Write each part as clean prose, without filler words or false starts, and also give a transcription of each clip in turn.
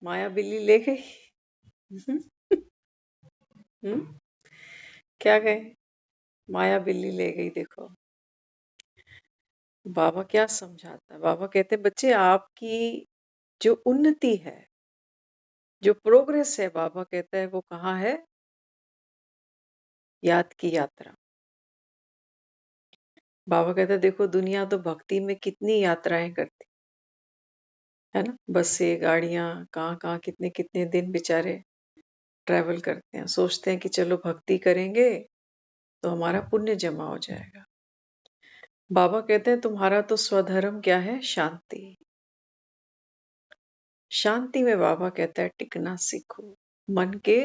माया बिल्ली ले गई। हम्म, क्या गए? माया बिल्ली ले गई। देखो बाबा क्या समझाता है। बाबा कहते हैं बच्चे आपकी जो उन्नति है, जो प्रोग्रेस है, बाबा कहता है वो कहाँ है? याद की यात्रा। बाबा कहता है देखो दुनिया तो भक्ति में कितनी यात्राएं करती है ना, बस से गाड़ियां, कहाँ कहाँ कितने कितने दिन बेचारे ट्रैवल करते हैं, सोचते हैं कि चलो भक्ति करेंगे तो हमारा पुण्य जमा हो जाएगा। बाबा कहते हैं तुम्हारा तो स्वधर्म क्या है? शांति। शांति में बाबा कहता है टिकना सीखो। मन के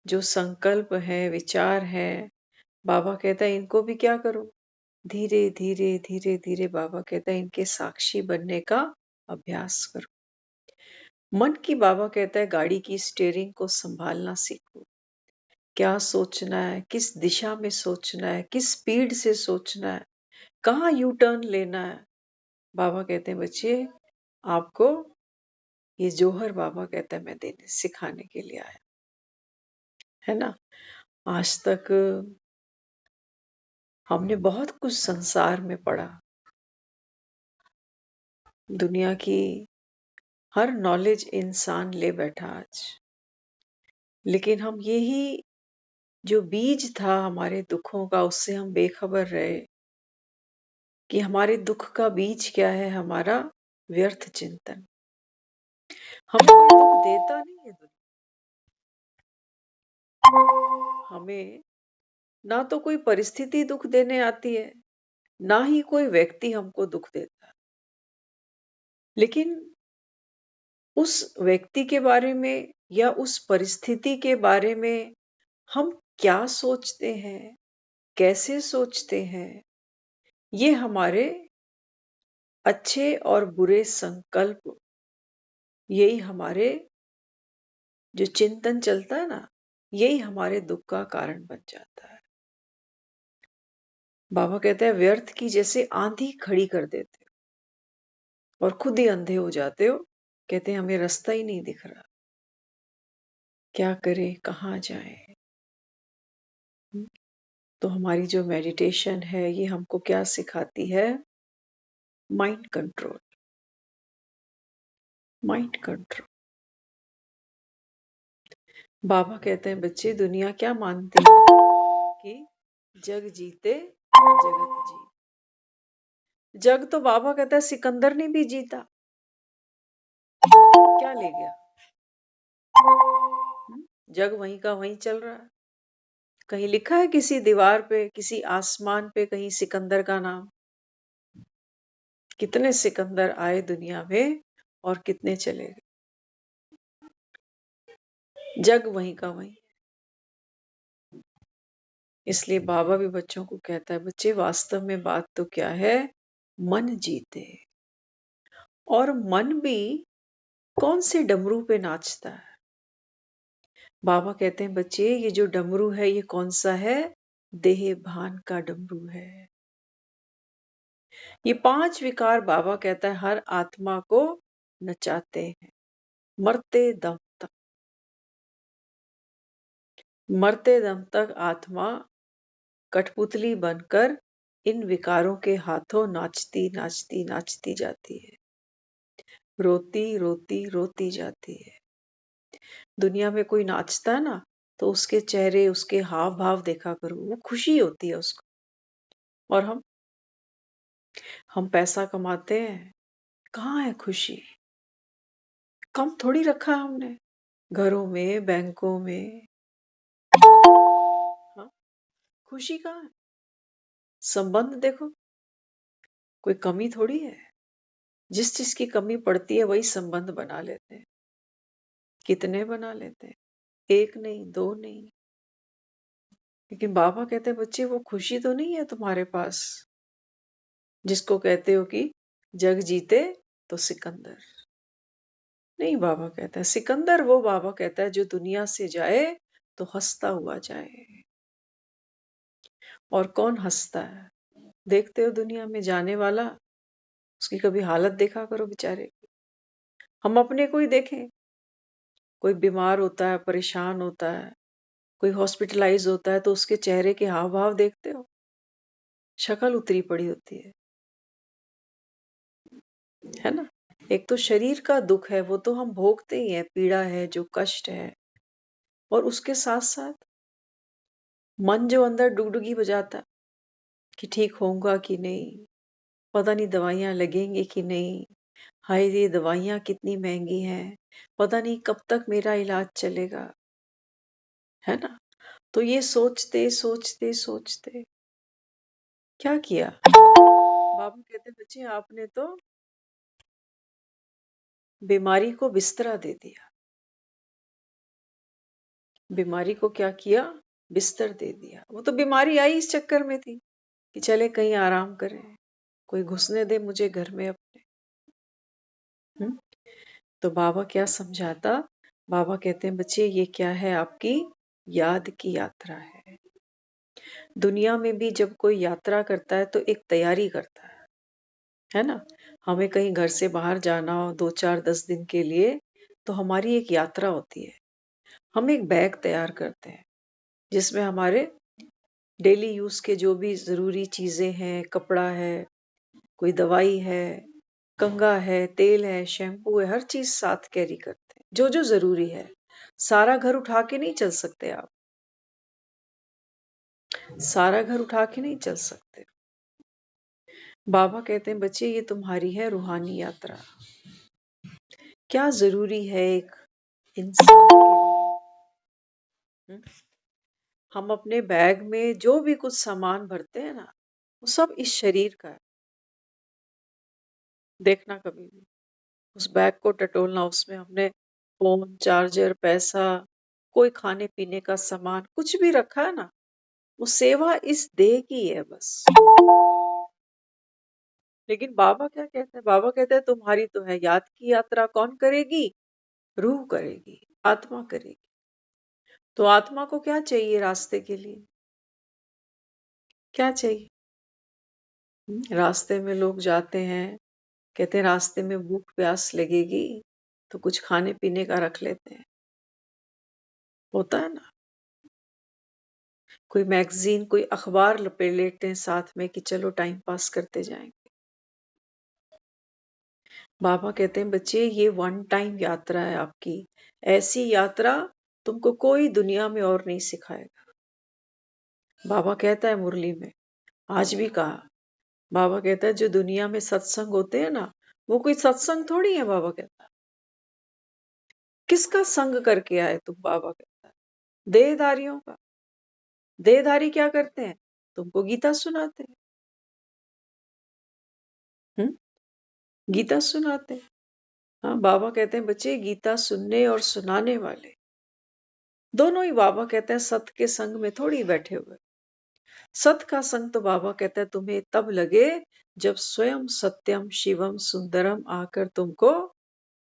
जो संकल्प है, विचार है, बाबा कहता है इनको भी क्या करो? धीरे धीरे धीरे धीरे बाबा कहता है इनके साक्षी बनने का अभ्यास करो। मन की बाबा कहता है गाड़ी की स्टीयरिंग को संभालना सीखो। क्या सोचना है, किस दिशा में सोचना है, किस स्पीड से सोचना है, कहाँ यू टर्न लेना है। बाबा कहते हैं बच्चे आपको ये जोहर बाबा कहता है मैं देने सिखाने के लिए आया, है ना। आज तक हमने बहुत कुछ संसार में पढ़ा, दुनिया की हर नॉलेज इंसान ले बैठा आज, लेकिन हम यही जो बीज था हमारे दुखों का, उससे हम बेखबर रहे कि हमारे दुख का बीज क्या है? हमारा व्यर्थ चिंतन। हमें कोई दुख देता नहीं है हमें ना तो कोई परिस्थिति दुख देने आती है, ना ही कोई व्यक्ति हमको दुख देता है। लेकिन उस व्यक्ति के बारे में या उस परिस्थिति के बारे में हम क्या सोचते हैं, कैसे सोचते हैं, ये हमारे अच्छे और बुरे संकल्प, यही हमारे जो चिंतन चलता है ना, यही हमारे दुख का कारण बन जाता है। बाबा कहते हैं व्यर्थ की जैसे आंधी खड़ी कर देते हो और खुद ही अंधे हो जाते हो। कहते हैं हमें रास्ता ही नहीं दिख रहा, क्या करें, कहाँ जाएं। तो हमारी जो मेडिटेशन है ये हमको क्या सिखाती है? Mind control. Mind control. बाबा कहते हैं बच्चे दुनिया क्या मानती है कि जग जीते जगत जी। जग तो बाबा कहता है सिकंदर ने भी जीता, क्या ले गया? जग वहीं का वहीं चल रहा है। कहीं लिखा है किसी दीवार पे, किसी आसमान पे कहीं सिकंदर का नाम? कितने सिकंदर आए दुनिया में और कितने चले गए। जग वहीं का वहीं। इसलिए बाबा भी बच्चों को कहता है बच्चे वास्तव में बात तो क्या है? मन जीते। और मन भी कौन से डमरू पे नाचता है? बाबा कहते हैं बच्चे ये जो डमरू है ये कौन सा है? देह भान का डमरू है। ये 5 विकार बाबा कहता है हर आत्मा को नचाते हैं मरते दम तक। मरते दम तक आत्मा कठपुतली बनकर इन विकारों के हाथों नाचती नाचती नाचती जाती है, रोती रोती रोती जाती है। दुनिया में कोई नाचता है ना, तो उसके चेहरे, उसके हाव भाव देखा करो, वो खुशी होती है उसको। और हम पैसा कमाते हैं, कहाँ है खुशी? कम थोड़ी रखा हमने, घरों में, बैंकों में। हाँ, खुशी कहाँ है? संबंध देखो, कोई कमी थोड़ी है। जिस चीज की कमी पड़ती है वही संबंध बना लेते हैं। कितने बना लेते हैं? एक नहीं, दो नहीं। लेकिन बाबा कहते हैं बच्चे वो खुशी तो नहीं है तुम्हारे पास, जिसको कहते हो कि जग जीते तो सिकंदर। नहीं, बाबा कहता है सिकंदर वो बाबा कहता है जो दुनिया से जाए तो हंसता हुआ जाए। और कौन हंसता है? देखते हो दुनिया में जाने वाला, उसकी कभी हालत देखा करो बेचारे की। हम अपने को ही देखें, कोई बीमार होता है, परेशान होता है, कोई हॉस्पिटलाइज होता है, तो उसके चेहरे के हाव भाव देखते हो, शक्ल उतरी पड़ी होती है ना। एक तो शरीर का दुख है, वो तो हम भोगते ही है, पीड़ा है, जो कष्ट है, और उसके साथ साथ मन जो अंदर डुगडुगी बजाता है कि ठीक होऊंगा कि नहीं, पता नहीं दवाइयां लगेंगी कि नहीं, हाय ये दवाइयां कितनी महंगी हैं, पता नहीं कब तक मेरा इलाज चलेगा, है ना। तो ये सोचते सोचते सोचते क्या किया, बाबू कहते बच्चे आपने तो बीमारी को बिस्तरा दे दिया। बीमारी को क्या किया, बिस्तर दे दिया। वो तो बीमारी आई इस चक्कर में थी कि चले कहीं आराम करें, कोई घुसने दे मुझे घर में अपने। हम्म? तो बाबा क्या समझाता, बाबा कहते हैं बच्चे ये क्या है, आपकी याद की यात्रा है। दुनिया में भी जब कोई यात्रा करता है तो एक तैयारी करता है ना। हमें कहीं घर से बाहर जाना हो 2 4 10 दिन के लिए, तो हमारी एक यात्रा होती है। हम एक बैग तैयार करते हैं जिसमें हमारे डेली यूज के जो भी जरूरी चीजें हैं, कपड़ा है, कोई दवाई है, कंघा है, तेल है, शैम्पू है, हर चीज साथ कैरी करते हैं जो जो जरूरी है। सारा घर उठा के नहीं चल सकते आप, सारा घर उठा के नहीं चल सकते। बाबा कहते हैं बच्चे ये तुम्हारी है रूहानी यात्रा। क्या जरूरी है एक इंसान के लिए। हम्म? हम अपने बैग में जो भी कुछ सामान भरते हैं ना, वो सब इस शरीर का है। देखना कभी भी उस बैग को टटोलना, उसमें हमने फोन, चार्जर, पैसा, कोई खाने पीने का सामान कुछ भी रखा है ना, वो सेवा इस देह की है बस। लेकिन बाबा क्या कहते हैं, बाबा कहते हैं तुम्हारी तो है याद की यात्रा, कौन करेगी, रूह करेगी, आत्मा करेगी। तो आत्मा को क्या चाहिए रास्ते के लिए, क्या चाहिए। रास्ते में लोग जाते हैं, कहते हैं रास्ते में भूख प्यास लगेगी तो कुछ खाने पीने का रख लेते हैं, होता है ना। कोई मैगजीन, कोई अखबार लपेट लेते हैं साथ में कि चलो टाइम पास करते जाएंगे। बाबा कहते हैं बच्चे ये वन टाइम यात्रा है आपकी, ऐसी यात्रा तुमको कोई दुनिया में और नहीं सिखाएगा। बाबा कहता है मुरली में, आज भी कहा, बाबा कहता है जो दुनिया में सत्संग होते हैं ना, वो कोई सत्संग थोड़ी है। बाबा कहता है किसका संग करके आए तुम, बाबा कहता है देहधारियों का। देहधारी क्या करते हैं, तुमको गीता सुनाते हैं। गीता सुनाते हैं। हाँ, बाबा कहते हैं बच्चे गीता सुनने और सुनाने वाले दोनों ही, बाबा कहते हैं सत के संग में थोड़ी बैठे हुए। सत का संग तो बाबा कहता है तुम्हें तब लगे जब स्वयं सत्यम शिवम सुंदरम आकर तुमको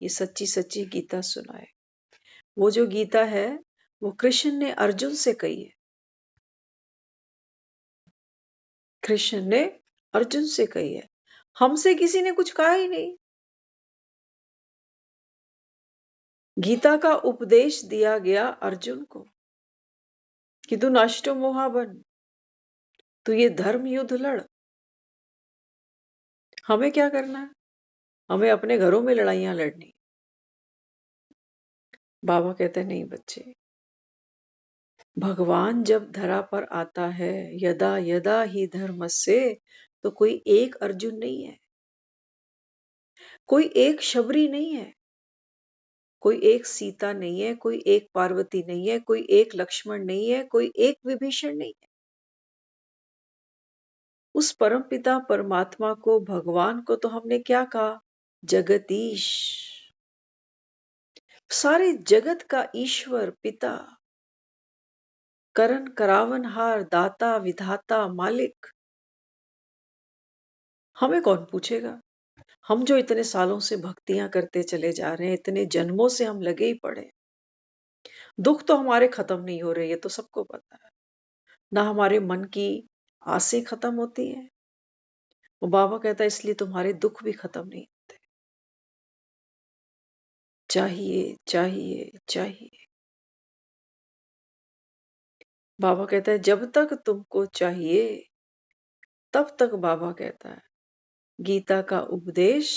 ये सच्ची सच्ची गीता सुनाए। वो जो गीता है वो कृष्ण ने अर्जुन से कही है, कृष्ण ने अर्जुन से कही है, हमसे किसी ने कुछ कहा ही नहीं। गीता का उपदेश दिया गया अर्जुन को कि तू नष्टो मोहा बन, तू ये धर्म युद्ध लड़। हमें क्या करना है, हमें अपने घरों में लड़ाइयां लड़नी। बाबा कहते हैं नहीं बच्चे, भगवान जब धरा पर आता है, यदा यदा ही धर्मस्य, तो कोई एक अर्जुन नहीं है, कोई एक शबरी नहीं है, कोई एक सीता नहीं है, कोई एक पार्वती नहीं है, कोई एक लक्ष्मण नहीं है, कोई एक विभीषण नहीं है। उस परमपिता परमात्मा को, भगवान को तो हमने क्या कहा, जगदीश, सारे जगत का ईश्वर, पिता, करण करावनहार, दाता विधाता मालिक। हमें कौन पूछेगा, हम जो इतने सालों से भक्तियां करते चले जा रहे हैं, इतने जन्मों से हम लगे ही पड़े, दुख तो हमारे खत्म नहीं हो रहे, ये तो सबको पता है ना। हमारे मन की आसें खत्म होती है, वो बाबा कहता है इसलिए तुम्हारे दुख भी खत्म नहीं होते। चाहिए चाहिए चाहिए। बाबा कहता है जब तक तुमको चाहिए तब तक बाबा कहता है गीता का उपदेश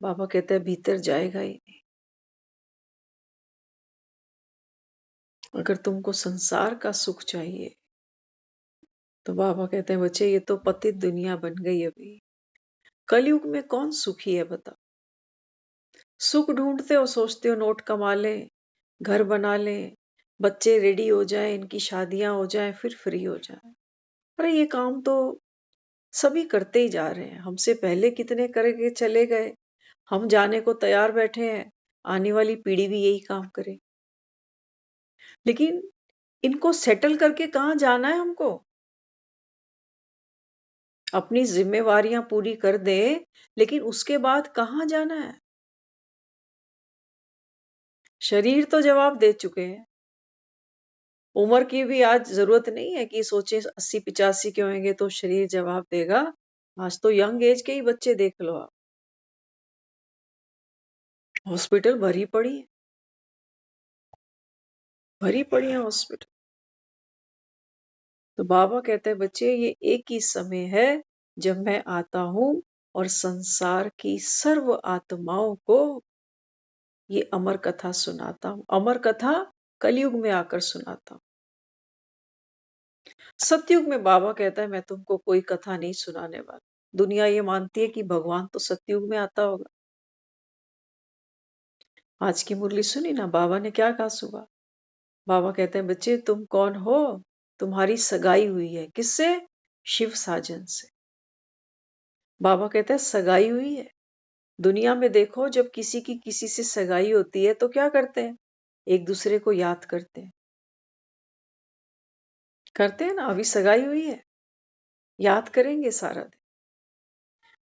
बाबा कहता है भीतर जाएगा ही नहीं। अगर तुमको संसार का सुख चाहिए तो बाबा कहते हैं बच्चे ये तो पतित दुनिया बन गई अभी। कलयुग में कौन सुखी है बता। सुख ढूंढते हो, सोचते हो नोट कमा लें, घर बना लें, बच्चे रेडी हो जाएं, इनकी शादियां हो जाएं, फिर फ्री हो जाएं। अरे ये काम तो सभी करते ही जा रहे हैं, हमसे पहले कितने करके चले गए, हम जाने को तैयार बैठे हैं, आने वाली पीढ़ी भी यही काम करे। लेकिन इनको सेटल करके कहाँ जाना है हमको। अपनी जिम्मेवारियां पूरी कर दे, लेकिन उसके बाद कहाँ जाना है। शरीर तो जवाब दे चुके हैं। उम्र की भी आज जरूरत नहीं है कि सोचे 80-85 के होंगे तो शरीर जवाब देगा। आज तो यंग एज के ही बच्चे देख लो आप, हॉस्पिटल भरी पड़ी है हॉस्पिटल। तो बाबा कहते हैं बच्चे ये एक ही समय है जब मैं आता हूं और संसार की सर्व आत्माओं को ये अमर कथा सुनाता हूं। अमर कथा कलयुग में आकर सुनाता हूं। सतयुग में बाबा कहता है मैं तुमको कोई कथा नहीं सुनाने वाला। दुनिया ये मानती है कि भगवान तो सतयुग में आता होगा। आज की मुरली सुनी ना, बाबा ने क्या कहा सुबह। बाबा कहते हैं बच्चे तुम कौन हो। तुम्हारी सगाई हुई है किससे, शिव साजन से। बाबा कहते हैं सगाई हुई है। दुनिया में देखो जब किसी की किसी से सगाई होती है तो क्या करते हैं, एक दूसरे को याद करते हैं ना। अभी सगाई हुई है, याद करेंगे सारा दिन।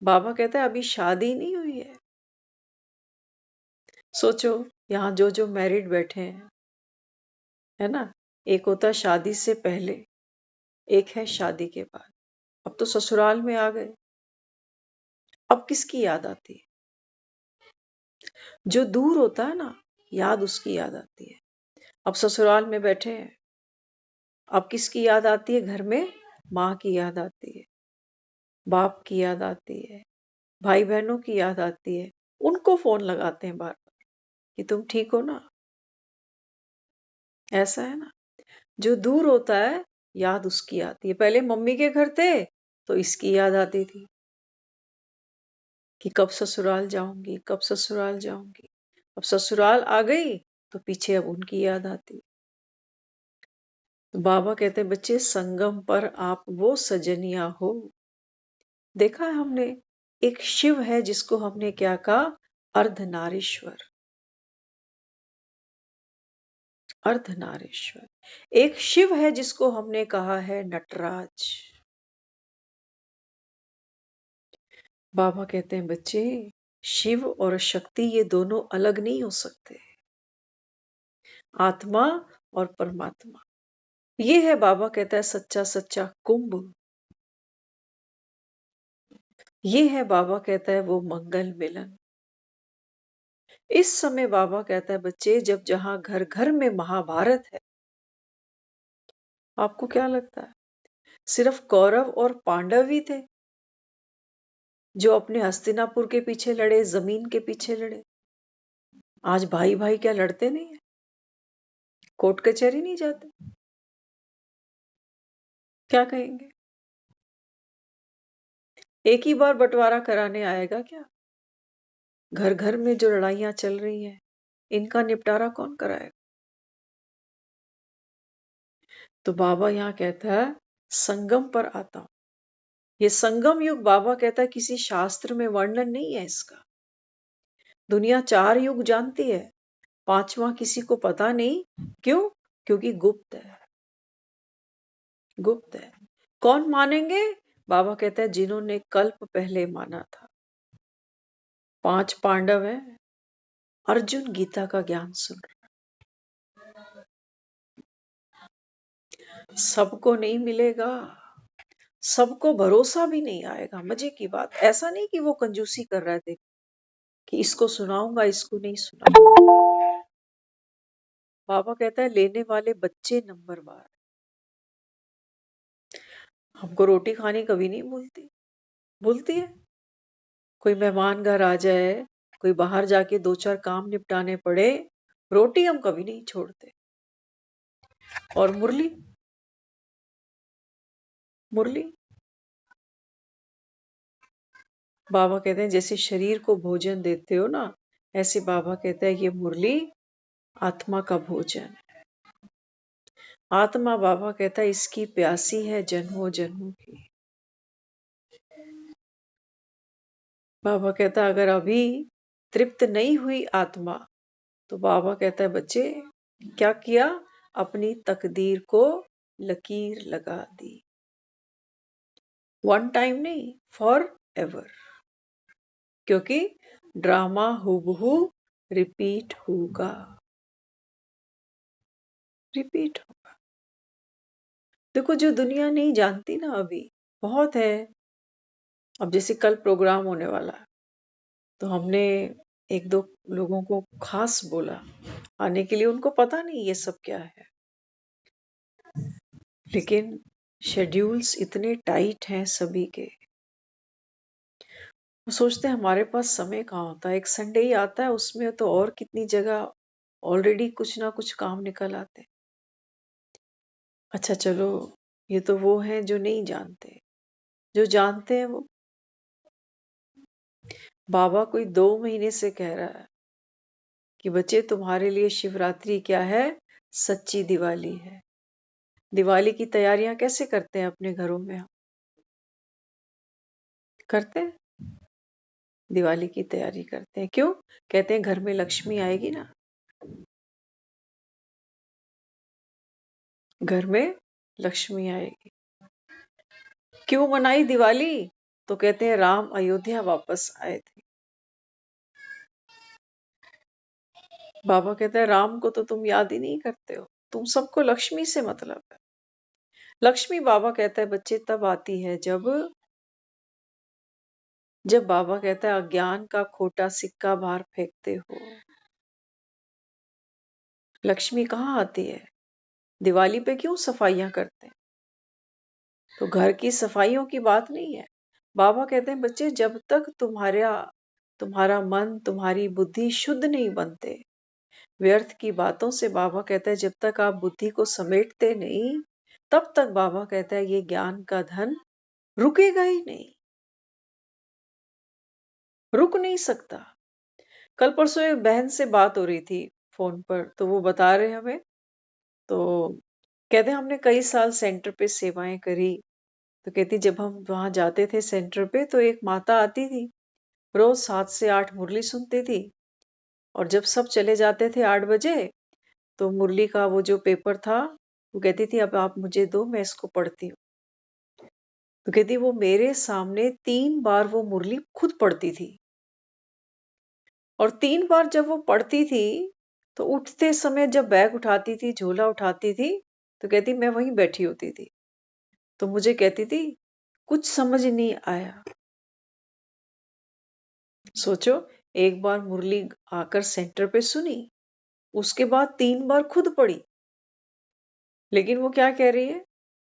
बाबा कहता है अभी शादी नहीं हुई है। सोचो यहाँ जो जो मैरिड बैठे हैं, है ना, एक होता है शादी से पहले, एक है शादी के बाद। अब तो ससुराल में आ गए, अब किसकी याद आती है। जो दूर होता है ना, याद उसकी याद आती है। अब ससुराल में बैठे हैं, अब किसकी याद आती है, घर में माँ की याद आती है, बाप की याद आती है, भाई बहनों की याद आती है। उनको फोन लगाते हैं बार बार कि तुम ठीक हो ना। ऐसा है ना, जो दूर होता है याद उसकी आती है। पहले मम्मी के घर थे तो इसकी याद आती थी कि कब ससुराल जाऊंगी, कब ससुराल जाऊंगी। अब ससुराल आ गई तो पीछे अब उनकी याद आती। तो बाबा कहते हैं बच्चे संगम पर आप वो सजनिया हो। देखा है हमने, एक शिव है जिसको हमने क्या कहा, अर्धनारीश्वर। अर्धनारीश्वर एक शिव है जिसको हमने कहा है नटराज। बाबा कहते हैं बच्चे शिव और शक्ति ये दोनों अलग नहीं हो सकते, आत्मा और परमात्मा। ये है बाबा कहता है सच्चा सच्चा कुंभ। ये है बाबा कहता है वो मंगल मिलन। इस समय बाबा कहता है बच्चे जब जहां घर घर में महाभारत है, आपको क्या लगता है सिर्फ कौरव और पांडव ही थे जो अपने हस्तिनापुर के पीछे लड़े, जमीन के पीछे लड़े। आज भाई भाई क्या लड़ते नहीं है, कोर्ट कचहरी नहीं जाते। क्या कहेंगे, एक ही बार बंटवारा कराने आएगा क्या। घर घर में जो लड़ाइयां चल रही हैं इनका निपटारा कौन कराएगा। तो बाबा यहाँ कहता है संगम पर आता हूं। ये संगम युग बाबा कहता है किसी शास्त्र में वर्णन नहीं है इसका। दुनिया 4 युग जानती है, 5वां किसी को पता नहीं। क्यों, क्योंकि गुप्त है, गुप्त है। कौन मानेंगे, बाबा कहता है जिन्होंने कल्प पहले माना था। 5 पांडव हैं, अर्जुन गीता का ज्ञान सुन रहा। सबको नहीं मिलेगा, सबको भरोसा भी नहीं आएगा। मजे की बात ऐसा नहीं कि वो कंजूसी कर रहा है, देख कि इसको सुनाऊंगा, इसको नहीं सुनाऊंगा। बाबा कहता है लेने वाले बच्चे नंबरवार। हमको रोटी खानी कभी नहीं भूलती, भूलती है? कोई मेहमान घर आ जाए, कोई बाहर जाके 2-4 काम निपटाने पड़े, रोटी हम कभी नहीं छोड़ते। और मुरली, मुरली बाबा कहते हैं जैसे शरीर को भोजन देते हो ना, ऐसे बाबा कहते हैं ये मुरली आत्मा का भोजन है। आत्मा बाबा कहता है इसकी प्यासी है जन्मों जन्मों की। बाबा कहता है अगर अभी तृप्त नहीं हुई आत्मा, तो बाबा कहता है बच्चे क्या किया, अपनी तकदीर को लकीर लगा दी। वन टाइम नहीं, फॉर एवर। क्योंकि ड्रामा हूबहू रिपीट होगा, रिपीट होगा। देखो जो दुनिया नहीं जानती ना अभी, बहुत है। अब जैसे कल प्रोग्राम होने वाला है, तो हमने 1-2 लोगों को खास बोला आने के लिए, उनको पता नहीं ये सब क्या है। लेकिन शेड्यूल्स इतने टाइट हैं सभी के, वो सोचते हैं हमारे पास समय कहाँ होता है, एक संडे ही आता है, उसमें तो और कितनी जगह ऑलरेडी कुछ ना कुछ काम निकल आते हैं। अच्छा चलो, ये तो वो हैं जो नहीं जानते, जो जानते हैं वो। बाबा कोई 2 महीने से कह रहा है कि बच्चे तुम्हारे लिए शिवरात्रि क्या है, सच्ची दिवाली है। दिवाली की तैयारियां कैसे करते हैं अपने घरों में हम? करते हैं, दिवाली की तैयारी करते हैं। क्यों? कहते हैं घर में लक्ष्मी आएगी ना, घर में लक्ष्मी आएगी। क्यों मनाई दिवाली? तो कहते हैं राम अयोध्या वापस आए थे। बाबा कहते हैं राम को तो तुम याद ही नहीं करते हो, तुम सबको लक्ष्मी से मतलब है। लक्ष्मी बाबा कहता है बच्चे तब आती है जब बाबा कहता है अज्ञान का खोटा सिक्का बाहर फेंकते हो। लक्ष्मी कहाँ आती है? दिवाली पे क्यों सफाइयां करते हैं? तो घर की सफाइयों की बात नहीं है। बाबा कहते हैं बच्चे जब तक तुम्हारा मन, तुम्हारी बुद्धि शुद्ध नहीं बनते, व्यर्थ की बातों से, बाबा कहता है जब तक आप बुद्धि को समेटते नहीं, तब तक बाबा कहता है ये ज्ञान का धन रुकेगा ही नहीं, रुक नहीं सकता। कल परसों एक बहन से बात हो रही थी फोन पर, तो वो बता रहे हमें, तो कहते हैं हमने कई साल सेंटर पे सेवाएं करी। तो कहती जब हम वहां जाते थे सेंटर पे, तो एक माता आती थी, रोज 7 से 8 मुरली सुनती थी, और जब सब चले जाते थे 8 बजे, तो मुरली का वो जो पेपर था, वो कहती थी अब आप मुझे दो, मैं इसको पढ़ती हूँ। तो कहती वो मेरे सामने 3 बार वो मुरली खुद पढ़ती थी, और 3 बार जब वो पढ़ती थी, तो उठते समय जब बैग उठाती थी, झोला उठाती थी, तो कहती मैं वहीं बैठी होती थी। तो मुझे कहती थी कुछ समझ नहीं आया। सोचो, एक बार मुरली आकर सेंटर पे सुनी, उसके बाद 3 बार खुद पढ़ी, लेकिन वो क्या कह रही है,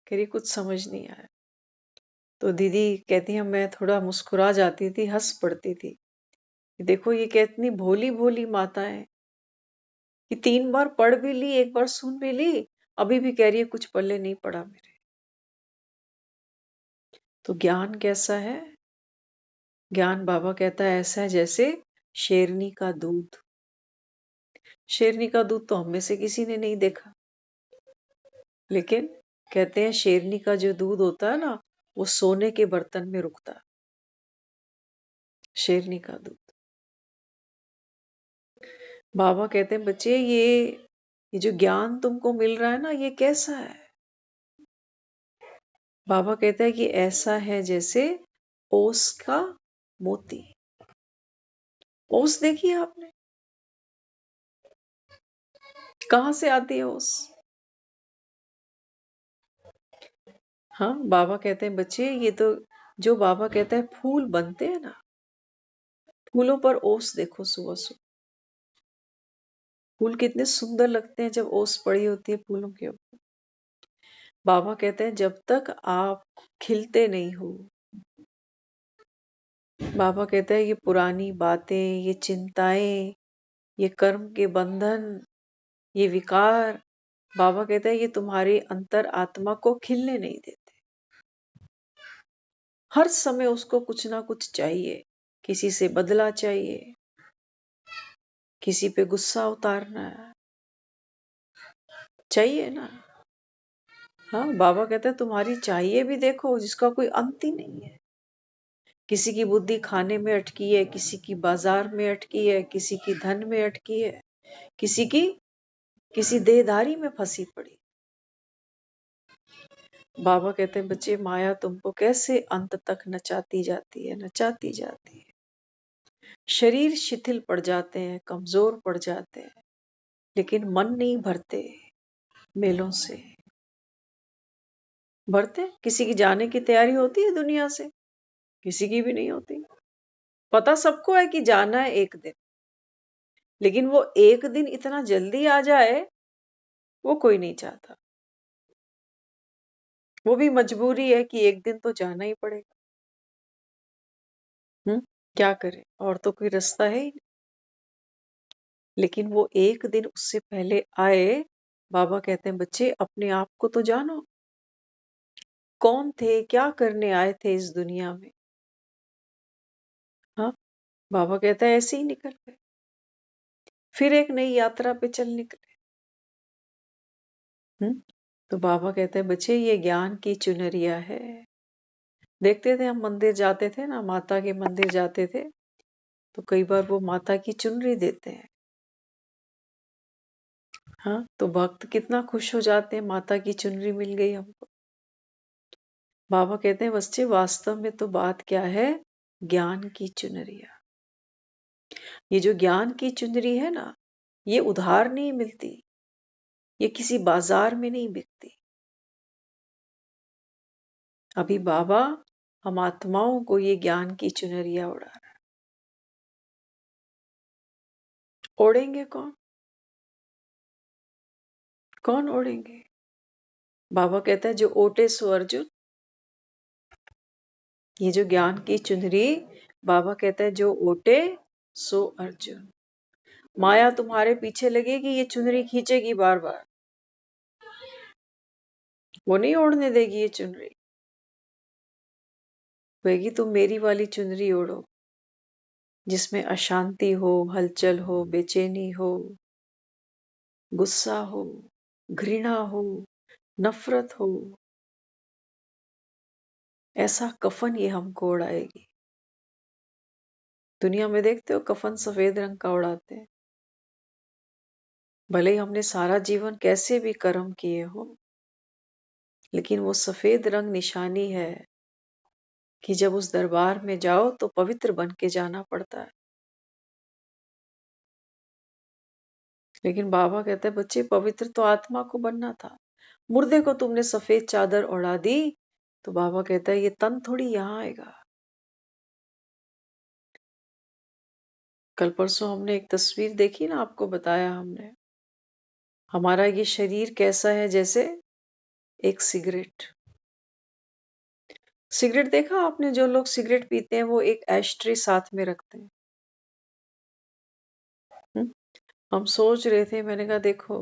कह रही कुछ समझ नहीं आया। तो दीदी कहती है मैं थोड़ा मुस्कुरा जाती थी, हंस पड़ती थी। देखो ये कितनी भोली भोली माता है कि 3 बार पढ़ भी ली, एक बार सुन भी ली, अभी भी कह रही है कुछ पल्ले नहीं पड़ा मेरे। तो ज्ञान कैसा है? ज्ञान बाबा कहता है ऐसा है जैसे शेरनी का दूध। शेरनी का दूध तो हम में से किसी ने नहीं देखा, लेकिन कहते हैं शेरनी का जो दूध होता है ना, वो सोने के बर्तन में रुकता है। शेरनी का दूध। बाबा कहते हैं बच्चे ये जो ज्ञान तुमको मिल रहा है ना, ये कैसा है? बाबा कहता है कि ऐसा है जैसे ओस का मोती। ओस देखी है आपने? कहाँ से आती है ओस? हाँ, बाबा कहते हैं बच्चे ये तो, जो बाबा कहता है फूल बनते हैं ना, फूलों पर ओस देखो सुबह सुबह, फूल कितने सुंदर लगते हैं जब ओस पड़ी होती है फूलों के ऊपर। बाबा कहते हैं जब तक आप खिलते नहीं हो, बाबा कहते हैं ये पुरानी बातें, ये चिंताएं, ये कर्म के बंधन, ये विकार, बाबा कहते हैं ये तुम्हारी अंतर आत्मा को खिलने नहीं देते। हर समय उसको कुछ ना कुछ चाहिए, किसी से बदला चाहिए, किसी पे गुस्सा उतारना है, चाहिए ना। हाँ, बाबा कहते हैं तुम्हारी चाहिए भी देखो जिसका कोई अंत ही नहीं है। किसी की बुद्धि खाने में अटकी है, किसी की बाजार में अटकी है, किसी की धन में अटकी है, किसी की किसी देहधारी में फंसी पड़ी। बाबा कहते हैं बच्चे माया तुमको कैसे अंत तक नचाती जाती है, नचाती जाती है। शरीर शिथिल पड़ जाते हैं, कमजोर पड़ जाते हैं, लेकिन मन नहीं भरते मेलों से। भरते किसी की जाने की तैयारी होती है दुनिया से, किसी की भी नहीं होती। पता सबको है कि जाना है एक दिन, लेकिन वो एक दिन इतना जल्दी आ जाए वो कोई नहीं चाहता। वो भी मजबूरी है कि एक दिन तो जाना ही पड़ेगा। क्या करे, और तो कोई रास्ता है ही नहीं। लेकिन वो एक दिन उससे पहले आए। बाबा कहते हैं बच्चे अपने आप को तो जानो, कौन थे, क्या करने आए थे इस दुनिया में। हाँ, बाबा कहता है ऐसे ही निकल गए, फिर एक नई यात्रा पे चल निकले। तो बाबा कहते हैं बच्चे ये ज्ञान की चुनरिया है। देखते थे हम मंदिर जाते थे ना, माता के मंदिर जाते थे, तो कई बार वो माता की चुनरी देते हैं। हाँ, तो भक्त कितना खुश हो जाते हैं, माता की चुनरी मिल गई हमको। बाबा कहते हैं बच्चे वास्तव में तो बात क्या है, ज्ञान की चुनरिया। ये जो ज्ञान की चुनरी है ना, ये उधार नहीं मिलती, ये किसी बाजार में नहीं बिकती। अभी बाबा हम आत्माओं को ये ज्ञान की चुनरिया उड़ा रहा है। ओढ़ेंगे कौन, कौन ओढ़ेंगे। बाबा कहता है जो ओटे सो अर्जुन। ये जो ज्ञान की चुनरी, बाबा कहता है जो ओटे सो अर्जुन। माया तुम्हारे पीछे लगेगी, ये चुनरी खींचेगी बार बार, वो नहीं ओढ़ने देगी ये चुनरी। कहेगी तुम मेरी वाली चुनरी ओढ़ो, जिसमें अशांति हो, हलचल हो, बेचैनी हो, गुस्सा हो, घृणा हो, नफरत हो। ऐसा कफन ये हमको उड़ाएगी। दुनिया में देखते हो कफन सफेद रंग का उड़ाते हैं। भले ही हमने सारा जीवन कैसे भी कर्म किए हो, लेकिन वो सफेद रंग निशानी है कि जब उस दरबार में जाओ तो पवित्र बन के जाना पड़ता है। लेकिन बाबा कहते हैं बच्चे पवित्र तो आत्मा को बनना था, मुर्दे को तुमने सफेद चादर ओढ़ा दी, तो बाबा कहता है ये तन थोड़ी यहाँ आएगा। कल परसों हमने एक तस्वीर देखी ना, आपको बताया हमने, हमारा ये शरीर कैसा है, जैसे एक सिगरेट। सिगरेट देखा आपने, जो लोग सिगरेट पीते हैं वो एक एस्ट्रे साथ में रखते हैं। हम्म? हम सोच रहे थे, मैंने कहा देखो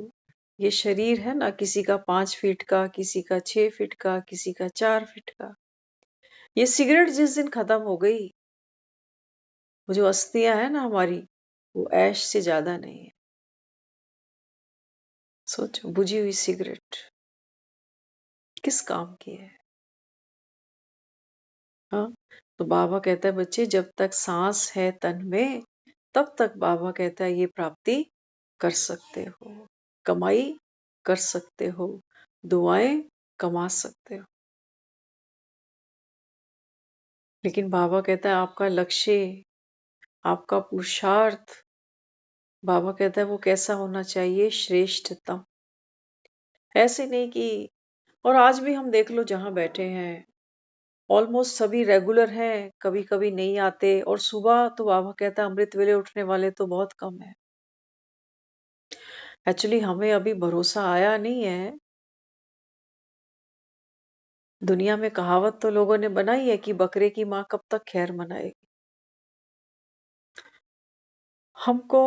ये शरीर है ना, किसी का 5 फीट का, किसी का 6 फीट का, किसी का 4 फीट का। ये सिगरेट जिस दिन खत्म हो गई, वो जो अस्थियां है ना हमारी, वो ऐश से ज्यादा नहीं है। सोचो बुझी हुई सिगरेट किस काम की है। हाँ, तो बाबा कहता है बच्चे जब तक सांस है तन में, तब तक बाबा कहता है ये प्राप्ति कर सकते हो, कमाई कर सकते हो, दुआएं कमा सकते हो। लेकिन बाबा कहता है आपका लक्ष्य, आपका पुरुषार्थ, बाबा कहता है वो कैसा होना चाहिए, श्रेष्ठतम। ऐसे नहीं कि, और आज भी हम देख लो जहां बैठे हैं, ऑलमोस्ट सभी रेगुलर हैं, कभी कभी नहीं आते। और सुबह तो बाबा कहता है अमृत वेले उठने वाले तो बहुत कम है। एक्चुअली हमें अभी भरोसा आया नहीं है। दुनिया में कहावत तो लोगों ने बनाई है कि बकरे की माँ कब तक खैर मनाएगी। हमको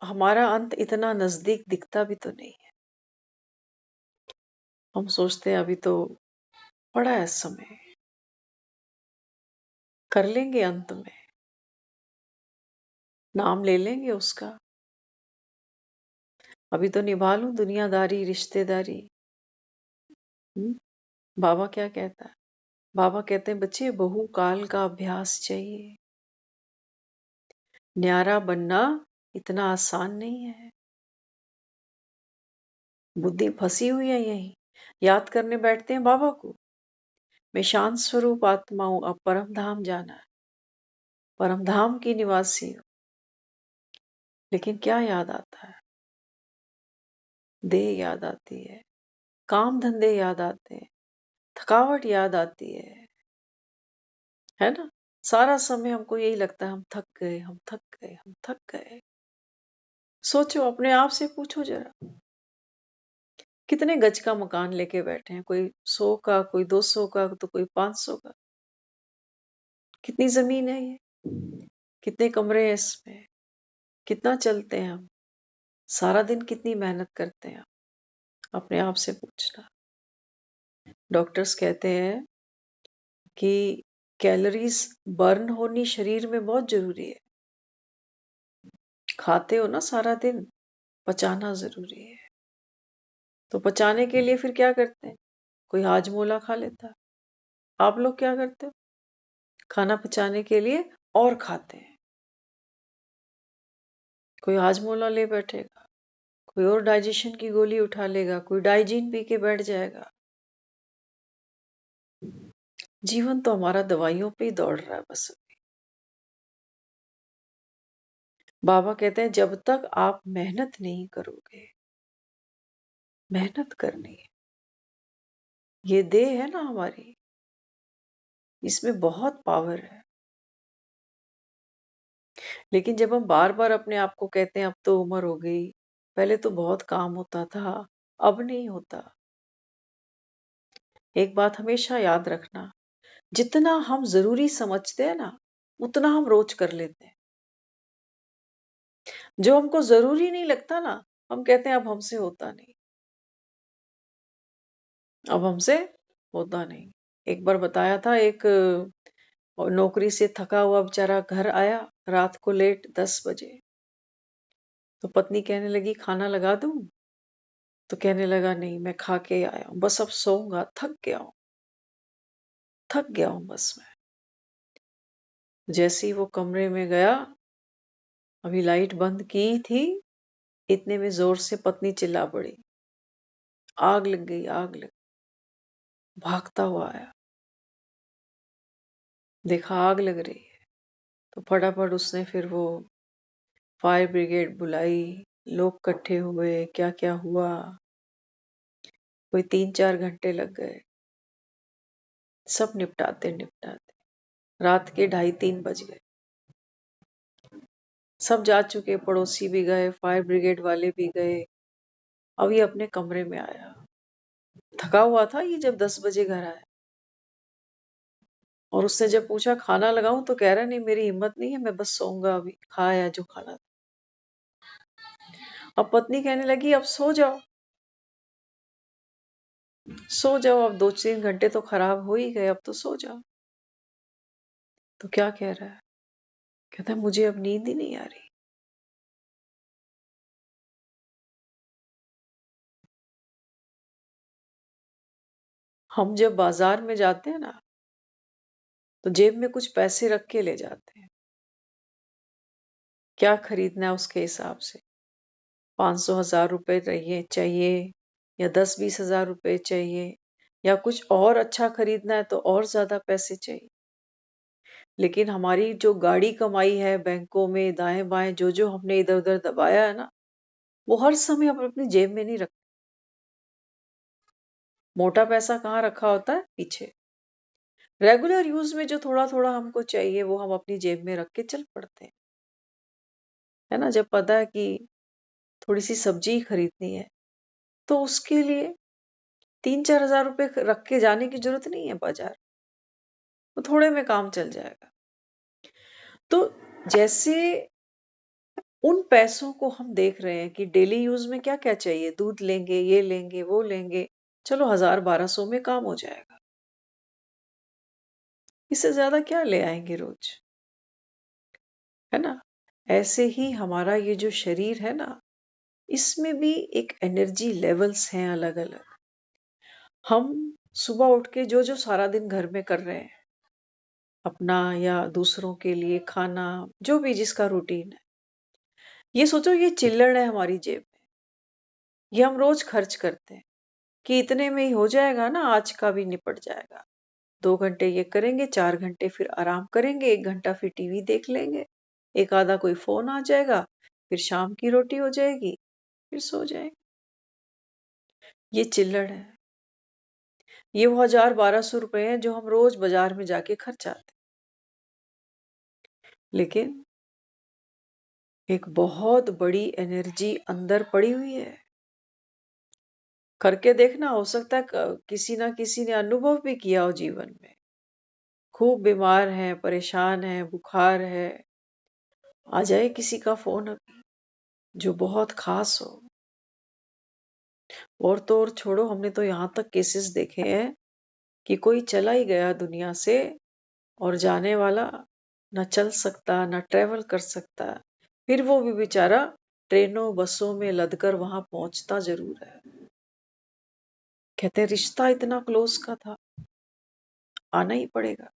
हमारा अंत इतना नजदीक दिखता भी तो नहीं है। हम सोचते हैं अभी तो बड़ा है समय, कर लेंगे अंत में, नाम ले लेंगे उसका। अभी तो निभा लूं दुनियादारी रिश्तेदारी। हम्म, बाबा क्या कहता है? बाबा कहते हैं बच्चे बहु काल का अभ्यास चाहिए। न्यारा बनना इतना आसान नहीं है। बुद्धि फंसी हुई है यही। याद करने बैठते हैं बाबा को, मैं शांत स्वरूप आत्मा हूं, अब परम धाम जाना है, परम धाम की निवासी हूं। लेकिन क्या याद आता है? देह याद आती है, काम धंधे याद आते हैं, थकावट याद आती है ना? सारा समय हमको यही लगता है हम थक गए, हम थक गए, हम थक गए। सोचो, अपने आप से पूछो जरा, कितने गज का मकान लेके बैठे हैं? कोई 100 का, कोई 200 का, तो कोई 500 का। कितनी जमीन है ये? कितने कमरे हैं इसमें? कितना चलते हैं हम? सारा दिन कितनी मेहनत करते हैं? अपने आप से पूछना। डॉक्टर्स कहते हैं कि कैलोरीज बर्न होनी शरीर में बहुत जरूरी है। खाते हो ना सारा दिन, पचाना जरूरी है। तो पचाने के लिए फिर क्या करते हैं? कोई हाजमोला खा लेता है। आप लोग क्या करते हो? खाना पचाने के लिए और खाते हैं। कोई हाजमोला ले बैठेगा, कोई और डाइजेशन की गोली उठा लेगा, कोई डाइजीन पी के बैठ जाएगा। जीवन तो हमारा दवाइयों पे ही दौड़ रहा है बस। बाबा कहते हैं जब तक आप मेहनत नहीं करोगे, मेहनत करनी है। ये देह है ना हमारी, इसमें बहुत पावर है। लेकिन जब हम बार बार अपने आप को कहते हैं अब तो उम्र हो गई, पहले तो बहुत काम होता था, अब नहीं होता। एक बात हमेशा याद रखना, जितना हम जरूरी समझते हैं ना, उतना हम रोज कर लेते हैं। जो हमको जरूरी नहीं लगता ना, हम कहते हैं अब हमसे होता नहीं, अब हमसे होता नहीं। एक बार बताया था, एक नौकरी से थका हुआ बेचारा घर आया रात को लेट 10 बजे। तो पत्नी कहने लगी खाना लगा दूं? तो कहने लगा नहीं, मैं खा के आया हूं, बस अब सोऊंगा, थक गया हूं, थक गया हूं बस मैं। जैसे ही वो कमरे में गया, अभी लाइट बंद की थी, इतने में जोर से पत्नी चिल्ला पड़ी, आग लग गई, आग लग। भागता हुआ आया, देखा आग लग रही है, तो फटाफट उसने फिर वो फायर ब्रिगेड बुलाई। लोग इकट्ठे हुए, क्या क्या हुआ, कोई 3-4 घंटे लग गए सब निपटाते निपटाते। रात के 2:30-3 बज गए। सब जा चुके, पड़ोसी भी गए, फायर ब्रिगेड वाले भी गए। अब ये अपने कमरे में आया, थका हुआ था ये जब 10 बजे घर आया। और उसने जब पूछा खाना लगाऊं, तो कह रहा नहीं मेरी हिम्मत नहीं है, मैं बस सोऊंगा, अभी खाया जो खाना था। अब पत्नी कहने लगी अब सो जाओ, सो जाओ, अब 2-3 घंटे तो खराब हो ही गए, अब तो सो जाओ। तो क्या कह रहा है? कहता है मुझे अब नींद ही नहीं आ रही। हम जब बाजार में जाते हैं ना, तो जेब में कुछ पैसे रख के ले जाते हैं, क्या खरीदना है उसके हिसाब से। 500-1000 रुपए चाहिए, या 10-20 हजार रुपए चाहिए, या कुछ और अच्छा खरीदना है तो और ज्यादा पैसे चाहिए। लेकिन हमारी जो गाड़ी कमाई है बैंकों में दाएं बाएं, जो जो हमने इधर उधर दबाया है ना, वो हर समय हम अपनी जेब में नहीं रखते। मोटा पैसा कहाँ रखा होता है? पीछे। रेगुलर यूज में जो थोड़ा थोड़ा हमको चाहिए वो हम अपनी जेब में रख के चल पड़ते हैं, है ना। जब पता है कि थोड़ी सी सब्जी ही खरीदनी है तो उसके लिए 3-4 हज़ार रुपए रख के जाने की जरूरत नहीं है बाजार, वो थोड़े में काम चल जाएगा। तो जैसे उन पैसों को हम देख रहे हैं कि डेली यूज में क्या क्या चाहिए, दूध लेंगे, ये लेंगे, वो लेंगे, चलो 1000-1200 में काम हो जाएगा, इससे ज्यादा क्या ले आएंगे रोज, है ना। ऐसे ही हमारा ये जो शरीर है ना, इसमें भी एक एनर्जी लेवल्स हैं अलग अलग। हम सुबह उठ के जो जो सारा दिन घर में कर रहे हैं, अपना या दूसरों के लिए खाना, जो भी जिसका रूटीन है, ये सोचो ये चिल्लड़ है हमारी जेब में, ये हम रोज खर्च करते हैं कि इतने में ही हो जाएगा ना, आज का भी निपट जाएगा। 2 घंटे ये करेंगे, 4 घंटे फिर आराम करेंगे, 1 घंटा फिर टीवी देख लेंगे, एक आधा कोई फोन आ जाएगा, फिर शाम की रोटी हो जाएगी, फिर सो जाएंगे। ये चिल्लड़ है। ये वो 1000-1200 रुपए हैं जो हम रोज बाजार में जाके खर्चाते हैं। लेकिन एक बहुत बड़ी एनर्जी अंदर पड़ी हुई है। करके देखना, हो सकता है किसी ना किसी ने अनुभव भी किया हो जीवन में। खूब बीमार है, परेशान है, बुखार है, आ जाए किसी का फोन अभी जो बहुत खास हो। और तो और छोड़ो, हमने तो यहाँ तक केसेस देखे हैं कि कोई चला ही गया दुनिया से और जाने वाला न चल सकता, न ट्रेवल कर सकता, फिर वो भी बेचारा ट्रेनों बसों में लदकर वहां पहुंचता जरूर है। कहते हैं रिश्ता इतना क्लोज का था, आना ही पड़ेगा।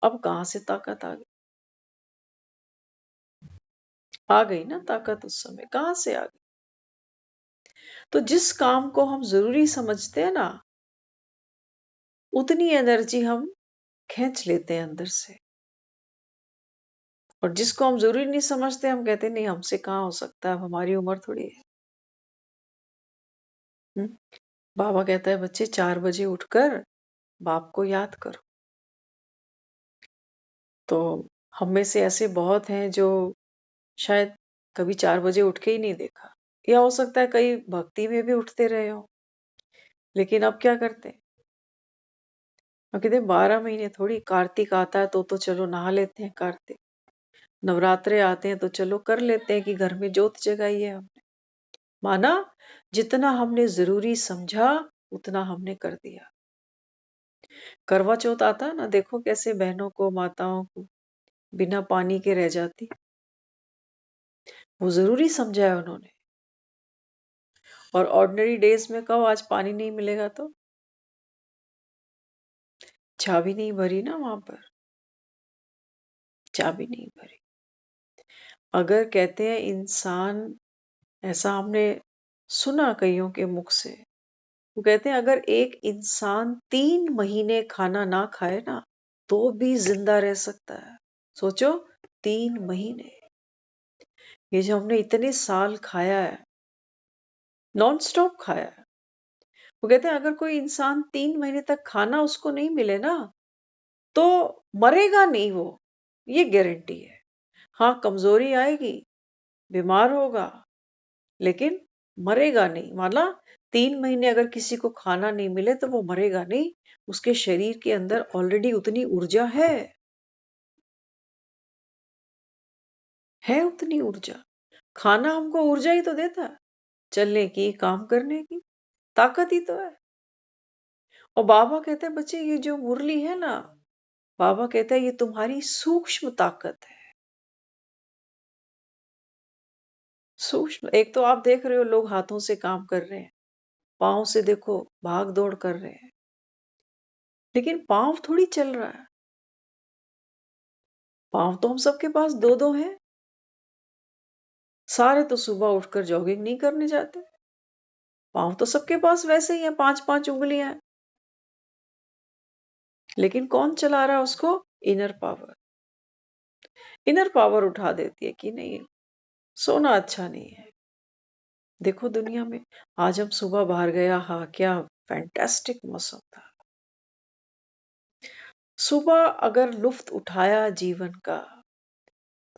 अब कहां से ताकत आ गई? आ गई ना ताकत, उस समय कहां से आ गई? तो जिस काम को हम जरूरी समझते हैं ना, उतनी एनर्जी हम खींच लेते हैं अंदर से, और जिसको हम जरूरी नहीं समझते हम कहते हैं नहीं हमसे कहाँ हो सकता है, अब हमारी उम्र थोड़ी है। हम्म? बाबा कहता है बच्चे 4 बजे उठकर बाप को याद करो। तो हम में से ऐसे बहुत हैं जो शायद कभी 4 बजे उठ के ही नहीं देखा, या हो सकता है कई भक्ति में भी उठते रहे हो, लेकिन अब क्या करते हैं? अब कहते हैं 12 महीने थोड़ी, कार्तिक आता है तो चलो नहा लेते हैं, कार्तिक नवरात्रे आते हैं तो चलो कर लेते हैं कि घर में जोत जगाई है हमने। माना जितना हमने जरूरी समझा उतना हमने कर दिया। करवा चौथ आता है ना, देखो कैसे बहनों को, माताओं को बिना पानी के रह जाती, वो जरूरी समझा है उन्होंने। और ऑर्डिनरी डेज में कहो आज पानी नहीं मिलेगा तो चाबी नहीं भरी ना वहां पर, चाबी नहीं भरी। अगर कहते हैं इंसान, ऐसा हमने सुना कईयों के मुख से, वो कहते हैं अगर एक इंसान 3 महीने खाना ना खाए ना तो भी जिंदा रह सकता है। सोचो, 3 महीने, ये जो हमने इतने साल खाया है, नॉन स्टॉप खाया है। वो कहते हैं अगर कोई इंसान 3 महीने तक खाना उसको नहीं मिले ना तो मरेगा नहीं वो, ये गारंटी है। हाँ, कमजोरी आएगी, बीमार होगा, लेकिन मरेगा नहीं। माना 3 महीने अगर किसी को खाना नहीं मिले तो वो मरेगा नहीं, उसके शरीर के अंदर ऑलरेडी उतनी ऊर्जा है उतनी ऊर्जा। खाना हमको ऊर्जा ही तो देता है, चलने की, काम करने की, ताकत ही तो है। और बाबा कहते हैं बच्चे ये जो मुरली है ना, बाबा कहता है ये तुम्हारी सूक्ष्म ताकत है। सूक्ष्म, एक तो आप देख रहे हो लोग हाथों से काम कर रहे हैं, पाँव से देखो भाग दौड़ कर रहे हैं, लेकिन पाँव थोड़ी चल रहा है। पाँव तो हम सबके पास दो दो हैं। सारे तो सुबह उठकर जॉगिंग नहीं करने जाते। पाँव तो सबके पास वैसे ही है, 5-5 उंगलियां हैं। लेकिन कौन चला रहा है उसको? Inner power. इनर पावर उठा देती है कि नहीं, सोना अच्छा नहीं है। देखो दुनिया में, आज हम सुबह बाहर गया, हाँ क्या फैंटास्टिक मौसम था, सुबह अगर लुफ्त उठाया जीवन का,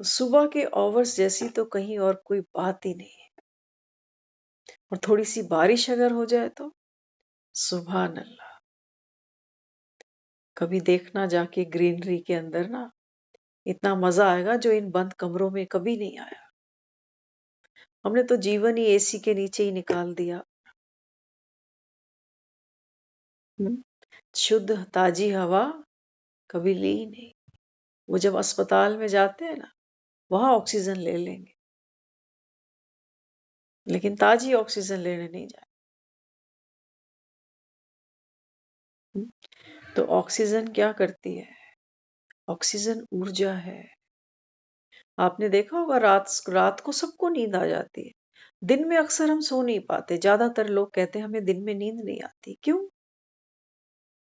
तो सुबह के आवर्स जैसी तो कहीं और कोई बात ही नहीं है। और थोड़ी सी बारिश अगर हो जाए तो सुभान अल्लाह। कभी देखना जाके ग्रीनरी के अंदर ना, इतना मजा आएगा जो इन बंद कमरों में कभी नहीं आया। हमने तो जीवन ही एसी के नीचे ही निकाल दिया। हम्म, शुद्ध ताजी हवा कभी ली ही नहीं। वो जब अस्पताल में जाते हैं ना, वहां ऑक्सीजन ले लेंगे, लेकिन ताजी ऑक्सीजन लेने नहीं जाए। तो ऑक्सीजन क्या करती है? ऑक्सीजन ऊर्जा है। आपने देखा होगा रात रात को सबको नींद आ जाती है। दिन में अक्सर हम सो नहीं पाते। ज्यादातर लोग कहते हैं हमें दिन में नींद नहीं आती। क्यों?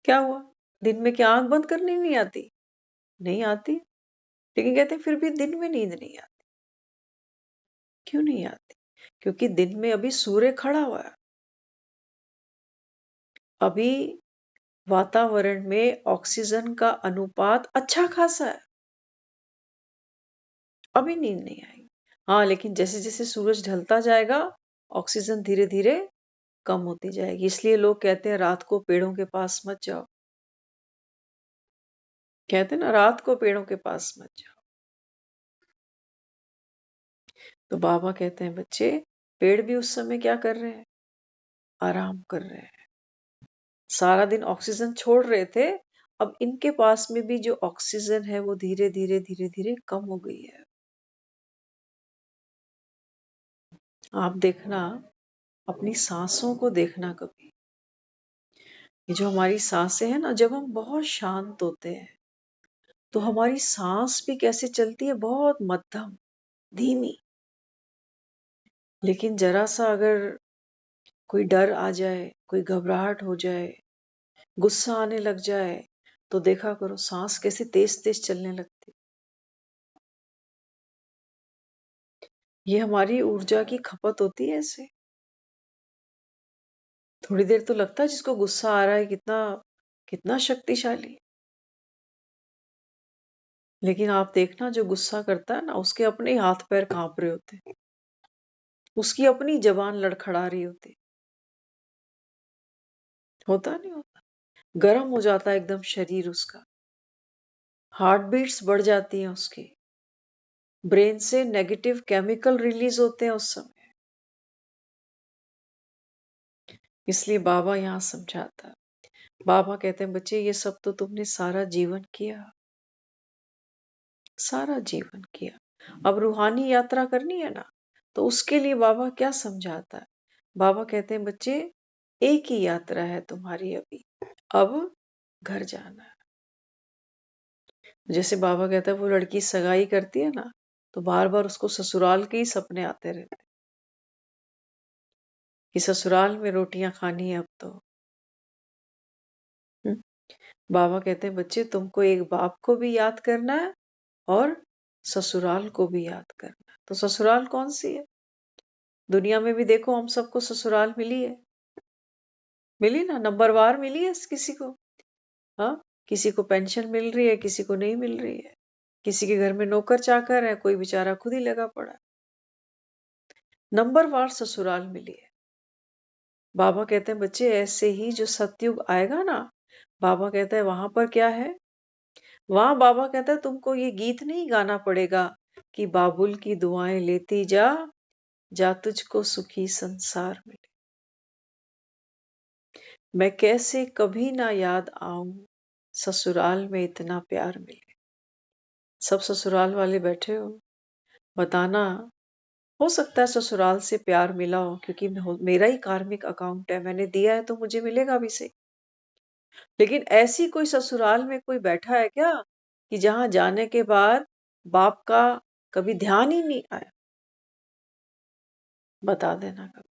क्या हुआ? दिन में क्या आंख बंद करनी नहीं आती? नहीं आती। लेकिन कहते हैं फिर भी दिन में नींद नहीं आती। क्यों नहीं आती? क्योंकि दिन में अभी सूर्य खड़ा हुआ है। अभी वातावरण में ऑक्सीजन का अनुपात अच्छा खासा है। अभी नींद नहीं आएगी। हाँ, लेकिन जैसे जैसे सूरज ढलता जाएगा, ऑक्सीजन धीरे धीरे कम होती जाएगी। इसलिए लोग कहते हैं रात को पेड़ों के पास मत जाओ। कहते हैं ना, रात को पेड़ों के पास मत जाओ। तो बाबा कहते हैं बच्चे, पेड़ भी उस समय क्या कर रहे हैं? आराम कर रहे हैं। सारा दिन ऑक्सीजन छोड़ रहे थे। अब इनके पास में भी जो ऑक्सीजन है वो धीरे धीरे धीरे धीरे कम हो गई है। आप देखना, अपनी सांसों को देखना कभी। ये जो हमारी सांसें हैं ना, जब हम बहुत शांत होते हैं तो हमारी सांस भी कैसे चलती है? बहुत मध्यम, धीमी। लेकिन जरा सा अगर कोई डर आ जाए, कोई घबराहट हो जाए, गुस्सा आने लग जाए, तो देखा करो सांस कैसे तेज तेज चलने लगती। ये हमारी ऊर्जा की खपत होती है ऐसे। थोड़ी देर तो लगता है जिसको गुस्सा आ रहा है कितना कितना शक्तिशाली। लेकिन आप देखना, जो गुस्सा करता है ना, उसके अपने ही हाथ पैर कांप रहे होते हैं। उसकी अपनी जबान लड़खड़ा रही होती। होता नहीं होता? गर्म हो जाता है एकदम शरीर उसका। हार्ट बीट्स बढ़ जाती हैं उसकी। ब्रेन से नेगेटिव केमिकल रिलीज होते हैं उस समय। इसलिए बाबा यहाँ समझाता है। बाबा कहते हैं बच्चे, ये सब तो तुमने सारा जीवन किया, सारा जीवन किया। अब रूहानी यात्रा करनी है ना, तो उसके लिए बाबा क्या समझाता है? बाबा कहते हैं बच्चे, एक ही यात्रा है तुम्हारी अभी। अब घर जाना है। जैसे बाबा कहता है वो लड़की सगाई करती है ना, तो बार बार उसको ससुराल के ही सपने आते रहते हैं कि ससुराल में रोटियां खानी है अब तो। हम्म, बाबा कहते हैं बच्चे, तुमको एक बाप को भी याद करना है और ससुराल को भी याद करना है। तो ससुराल कौन सी है? दुनिया में भी देखो, हम सबको ससुराल मिली है। मिली ना, नंबरवार मिली है किसी को। हाँ, किसी को पेंशन मिल रही है, किसी को नहीं मिल रही है। किसी के घर में नौकर चाकर है, कोई बेचारा खुद ही लगा पड़ा है। नंबरवार ससुराल मिली है। बाबा कहते हैं बच्चे, ऐसे ही जो सतयुग आएगा ना, बाबा कहता है वहां पर क्या है? वहां बाबा कहता है तुमको ये गीत नहीं गाना पड़ेगा कि बाबुल की दुआएं लेती जा, जा तुझको सुखी संसार मिले। मैं कैसे कभी ना याद आऊं, ससुराल में इतना प्यार मिले। सब ससुराल वाले बैठे हो, बताना। हो सकता है ससुराल से प्यार मिला हो, क्योंकि मेरा ही कार्मिक अकाउंट है, मैंने दिया है तो मुझे मिलेगा भी सही। लेकिन ऐसी कोई ससुराल में कोई बैठा है क्या कि जहां जाने के बाद बाप का कभी ध्यान ही नहीं आया? बता देना कभी।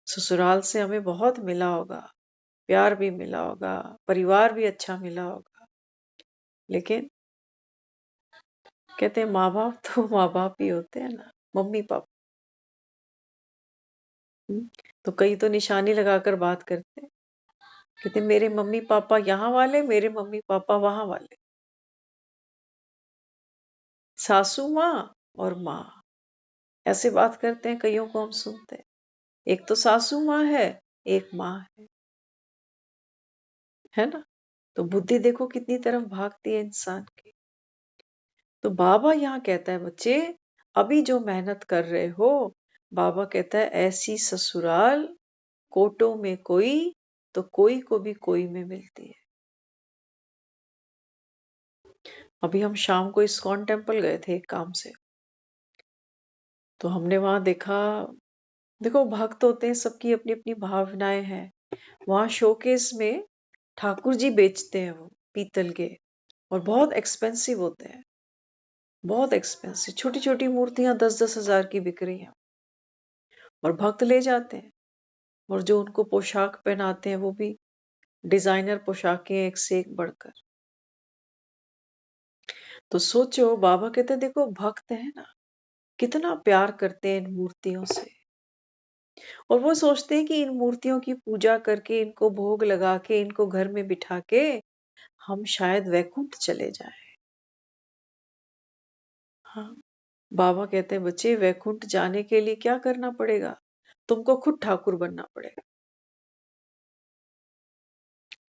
ससुराल से हमें बहुत मिला होगा, प्यार भी मिला होगा, परिवार भी अच्छा मिला होगा। लेकिन कहते हैं माँ बाप तो माँ बाप ही होते हैं ना, मम्मी पापा। हम्म, तो कई तो निशानी लगाकर बात करते हैं। कहते मेरे मम्मी पापा यहाँ वाले, मेरे मम्मी पापा वहां वाले, सासू माँ और माँ, ऐसे बात करते हैं। कईयों को हम सुनते हैं, एक तो सासू माँ है, एक माँ है ना। तो बुद्धि देखो कितनी तरफ भागती है इंसान की। तो बाबा यहाँ कहता है बच्चे, अभी जो मेहनत कर रहे हो, बाबा कहता है ऐसी ससुराल कोटों में कोई, तो कोई को भी कोई में मिलती है। अभी हम शाम को इस्कॉन टेम्पल गए थे एक काम से, तो हमने वहां देखा, देखो भक्त होते हैं, सबकी अपनी अपनी भावनाएं हैं। वहां शोकेस में ठाकुर जी बेचते हैं, वो पीतल के, और बहुत एक्सपेंसिव होते हैं, बहुत एक्सपेंसिव। छोटी छोटी मूर्तियां 10-10 हजार की बिक रही हैं, और भक्त ले जाते हैं। और जो उनको पोशाक पहनाते हैं वो भी डिजाइनर पोशाकें, एक से एक बढ़कर। तो सोचो, बाबा कहते हैं देखो भक्त है ना, कितना प्यार करते हैं इन मूर्तियों से, और वो सोचते हैं कि इन मूर्तियों की पूजा करके, इनको भोग लगा के, इनको घर में बिठा के हम शायद वैकुंठ चले जाएं। हाँ, बाबा कहते हैं बच्चे, वैकुंठ जाने के लिए क्या करना पड़ेगा? तुमको खुद ठाकुर बनना पड़ेगा।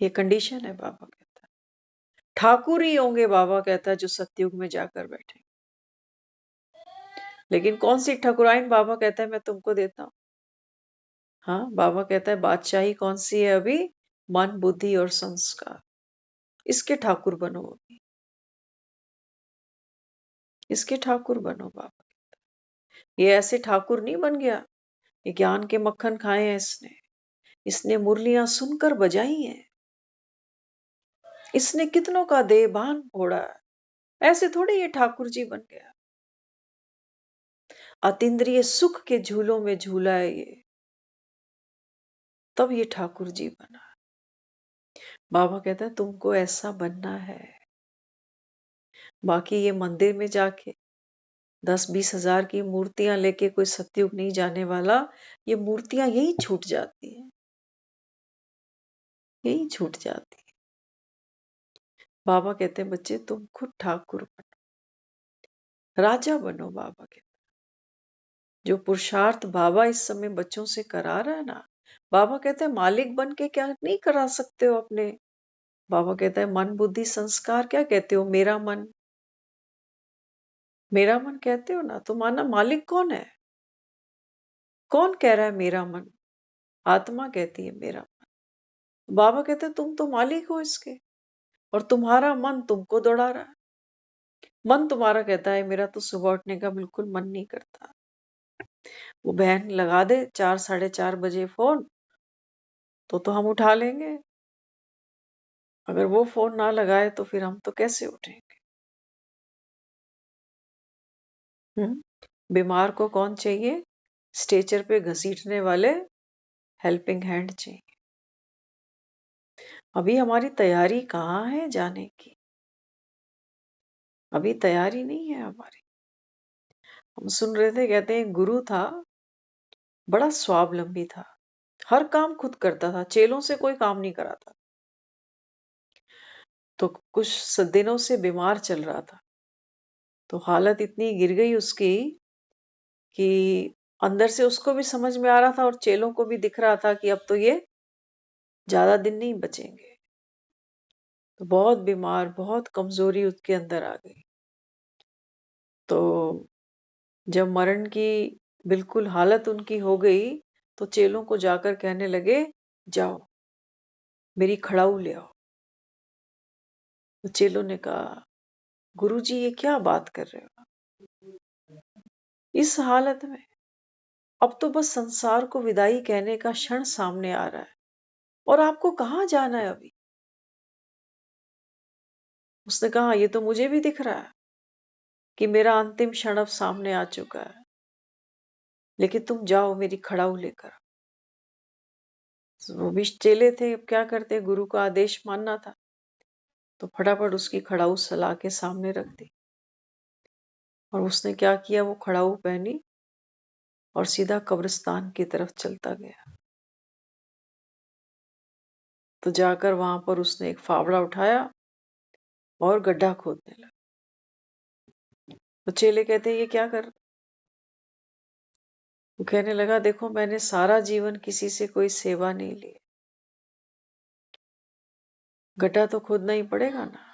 ये कंडीशन है, बाबा कहता है। ठाकुर ही होंगे, बाबा कहता है, जो सतयुग में जाकर बैठे। लेकिन कौन सी ठकुराइन? बाबा कहता है मैं तुमको देता हूँ। हाँ, बाबा कहता है बादशाही कौन सी है अभी? मन, बुद्धि और संस्कार, इसके ठाकुर बनो अभी, इसके ठाकुर बनो। बाबा ये ऐसे ठाकुर नहीं बन गया, ये ज्ञान के मक्खन खाए हैं इसने, इसने मुरलियां सुनकर बजाई हैं, इसने कितनों का देहभान फोड़ा है। ऐसे थोड़े ये ठाकुर जी बन गया। अतीन्द्रिय सुख के झूलों में झूला है ये, तब ये ठाकुर जी बना। बाबा कहता है तुमको ऐसा बनना है। बाकी ये मंदिर में जाके 10-20 हजार की मूर्तियां लेके कोई सतयुग नहीं जाने वाला। ये मूर्तियां यही छूट जाती हैं, यही छूट जाती है। बाबा कहते हैं बच्चे तुम खुद ठाकुर बनो, राजा बनो। बाबा कहते जो पुरुषार्थ बाबा इस समय बच्चों से करा रहा है ना, बाबा कहते हैं मालिक बन के क्या नहीं करा सकते हो अपने? बाबा कहता है मन, बुद्धि, संस्कार क्या कहते हो? मेरा मन, मेरा मन कहते हो ना, तो माना मालिक कौन है? कौन कह रहा है मेरा मन? आत्मा कहती है मेरा मन। बाबा कहते हैं तुम तो मालिक हो इसके, और तुम्हारा मन तुमको दौड़ा रहा है। मन तुम्हारा कहता है मेरा तो सुबह उठने का बिल्कुल मन नहीं करता, वो बहन लगा दे 4-4:30 बजे फोन, तो हम उठा लेंगे। अगर वो फोन ना लगाए तो फिर हम तो कैसे उठेंगे? बीमार को कौन चाहिए? स्ट्रेचर पे घसीटने वाले हेल्पिंग हैंड चाहिए। अभी हमारी तैयारी कहाँ है जाने की? अभी तैयारी नहीं है हमारी। हम सुन रहे थे, कहते हैं गुरु था, बड़ा स्वावलंबी था, हर काम खुद करता था, चेलों से कोई काम नहीं कराता। तो कुछ दिनों से बीमार चल रहा था, तो हालत इतनी गिर गई उसकी कि अंदर से उसको भी समझ में आ रहा था और चेलों को भी दिख रहा था कि अब तो ये ज्यादा दिन नहीं बचेंगे। तो बहुत बीमार, बहुत कमजोरी उसके अंदर आ गई। तो जब मरण की बिल्कुल हालत उनकी हो गई, तो चेलों को जाकर कहने लगे जाओ मेरी खड़ाऊ ले आओ। तो चेलों ने कहा गुरुजी ये क्या बात कर रहे हो इस हालत में? अब तो बस संसार को विदाई कहने का क्षण सामने आ रहा है, और आपको कहाँ जाना है अभी? उसने कहा ये तो मुझे भी दिख रहा है कि मेरा अंतिम क्षण अब सामने आ चुका है, लेकिन तुम जाओ मेरी खड़ाऊ लेकर। वो भी चेले थे, अब क्या करते, गुरु का आदेश मानना था। तो फटाफट उसकी खड़ाऊ सला के सामने रख दी, और उसने क्या किया, वो खड़ाऊ पहनी और सीधा कब्रिस्तान की तरफ चलता गया। तो जाकर वहां पर उसने एक फावड़ा उठाया और गड्ढा खोदने लगा। तो चेले कहते हैं ये क्या कर। वो कहने लगा देखो मैंने सारा जीवन किसी से कोई सेवा नहीं ली, गड्ढा तो खोदना ही पड़ेगा ना,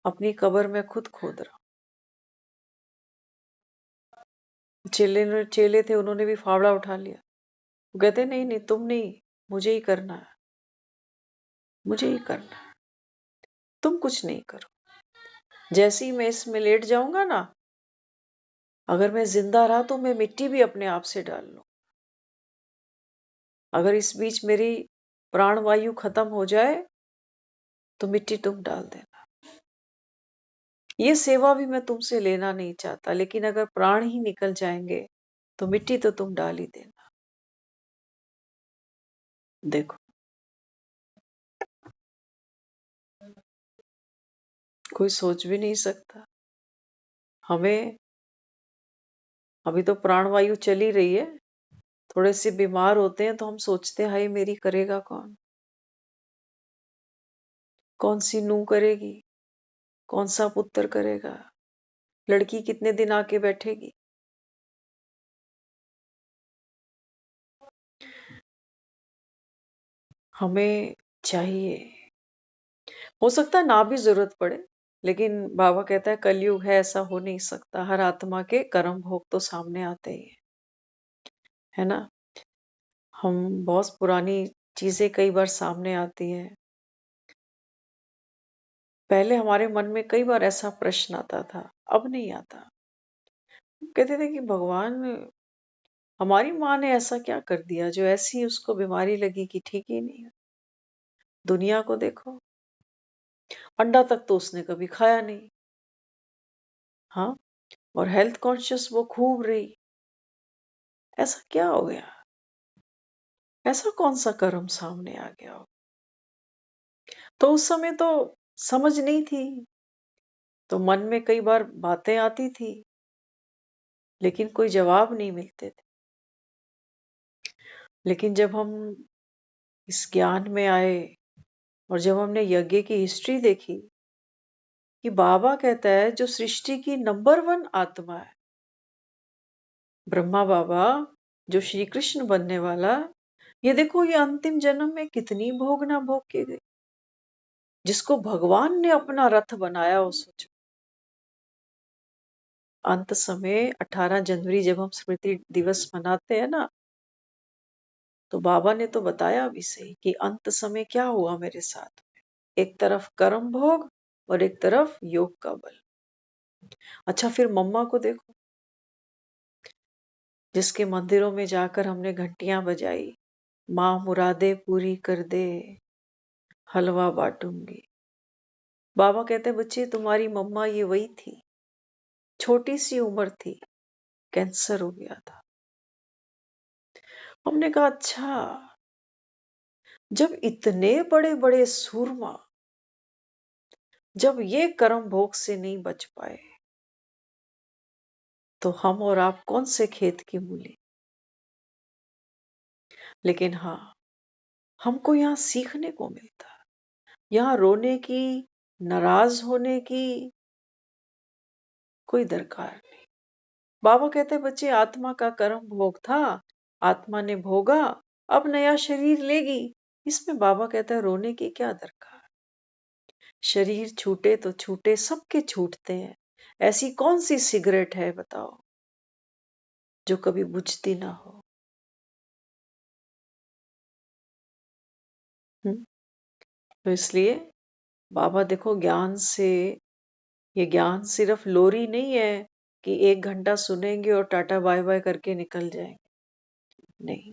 अपनी कब्र में खुद खोद रहा हूं। चेले थे, उन्होंने भी फावड़ा उठा लिया। वो कहते नहीं नहीं तुम नहीं, मुझे ही करना है, मुझे ही करना है, तुम कुछ नहीं करो। जैसे ही मैं इसमें लेट जाऊंगा ना, अगर मैं जिंदा रहा तो मैं मिट्टी भी अपने आप से डाल लूं। अगर इस बीच मेरी प्राणवायु खत्म हो जाए तो मिट्टी तुम डाल देना। ये सेवा भी मैं तुमसे लेना नहीं चाहता, लेकिन अगर प्राण ही निकल जाएंगे तो मिट्टी तो तुम डाल ही देना। देखो कोई सोच भी नहीं सकता। हमें अभी तो प्राणवायु चली रही है, थोड़े से बीमार होते हैं तो हम सोचते हैं हाय मेरी करेगा कौन, कौन सी नूह करेगी, कौन सा पुत्र करेगा, लड़की कितने दिन आके बैठेगी। हमें चाहिए, हो सकता है ना भी जरूरत पड़े, लेकिन बाबा कहता है कलयुग है, ऐसा हो नहीं सकता। हर आत्मा के कर्म भोग तो सामने आते ही है ना। हम बहुत पुरानी चीजें कई बार सामने आती है। पहले हमारे मन में कई बार ऐसा प्रश्न आता था, अब नहीं आता। कहते थे कि भगवान, हमारी माँ ने ऐसा क्या कर दिया जो ऐसी उसको बीमारी लगी कि ठीक ही नहीं है। दुनिया को देखो, अंडा तक तो उसने कभी खाया नहीं। हाँ, और हेल्थ कॉन्शियस वो खूब रही। ऐसा क्या हो गया, ऐसा कौन सा कर्म सामने आ गया हो। तो उस समय तो समझ नहीं थी, तो मन में कई बार बातें आती थी, लेकिन कोई जवाब नहीं मिलते थे। लेकिन जब हम इस ज्ञान में आए और जब हमने यज्ञ की हिस्ट्री देखी कि बाबा कहता है जो सृष्टि की नंबर 1 आत्मा है, ब्रह्मा बाबा, जो श्री कृष्ण बनने वाला, ये देखो ये अंतिम जन्म में कितनी भोग ना भोग के गए, जिसको भगवान ने अपना रथ बनाया। हो सोचो, अंत समय 18 जनवरी जब हम स्मृति दिवस मनाते हैं ना, तो बाबा ने तो बताया भी सही कि अंत समय क्या हुआ मेरे साथ। एक तरफ कर्म भोग और एक तरफ योग का बल। अच्छा, फिर मम्मा को देखो, जिसके मंदिरों में जाकर हमने घंटियां बजाई, माँ मुरादे पूरी कर दे, हलवा बांटूंगी। बाबा कहते बच्चे तुम्हारी मम्मा ये वही थी, छोटी सी उम्र थी, कैंसर हो गया था। हमने कहा अच्छा, जब इतने बड़े बड़े सूरमा जब ये कर्म भोग से नहीं बच पाए, तो हम और आप कौन से खेत की मूली। लेकिन हाँ, हमको यहाँ सीखने को मिलता, यहाँ रोने की, नाराज होने की कोई दरकार नहीं। बाबा कहते बच्चे आत्मा का कर्म भोग था, आत्मा ने भोगा, अब नया शरीर लेगी। इसमें बाबा कहता है रोने की क्या दरकार। शरीर छूटे तो छूटे, सबके छूटते हैं। ऐसी कौन सी सिगरेट है बताओ जो कभी बुझती ना हो। हम्म? तो इसलिए बाबा देखो ज्ञान से, ये ज्ञान सिर्फ लोरी नहीं है कि 1 घंटा सुनेंगे और टाटा बाय बाय करके निकल जाएंगे। नहीं,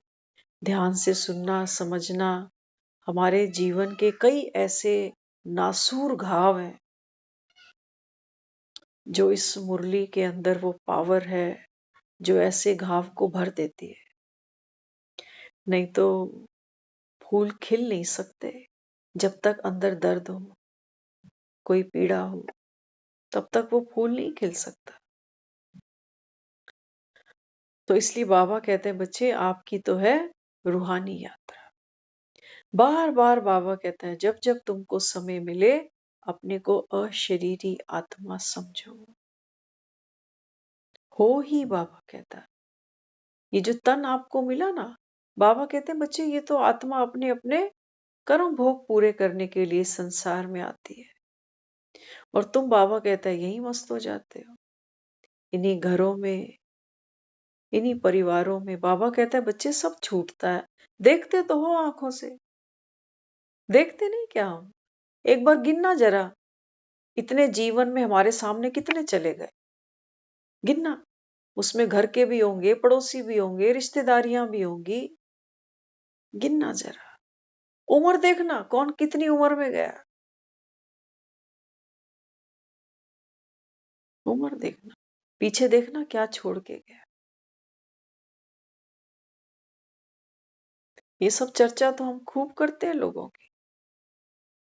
ध्यान से सुनना समझना, हमारे जीवन के कई ऐसे नासूर घाव हैं जो इस मुरली के अंदर वो पावर है जो ऐसे घाव को भर देती है। नहीं तो फूल खिल नहीं सकते जब तक अंदर दर्द हो, कोई पीड़ा हो, तब तक वो फूल नहीं खिल सकता। तो इसलिए बाबा कहते हैं बच्चे आपकी तो है रूहानी यात्रा, बार बार बाबा कहता है जब जब तुमको समय मिले अपने को अशरीरी आत्मा समझो। हो ही बाबा कहता है, ये जो तन आपको मिला ना, बाबा कहते हैं बच्चे ये तो आत्मा अपने अपने कर्म भोग पूरे करने के लिए संसार में आती है, और तुम बाबा कहता है यही मस्त हो जाते हो इन्हीं घरों में, इन्हीं परिवारों में। बाबा कहता है बच्चे सब छूटता है, देखते तो हो आंखों से, देखते नहीं क्या हम? एक बार गिनना जरा, इतने जीवन में हमारे सामने कितने चले गए, गिनना। उसमें घर के भी होंगे, पड़ोसी भी होंगे, रिश्तेदारियां भी होंगी, गिनना जरा। उम्र देखना कौन कितनी उम्र में गया, उम्र देखना, पीछे देखना क्या छोड़ के गया। ये सब चर्चा तो हम खूब करते हैं लोगों की,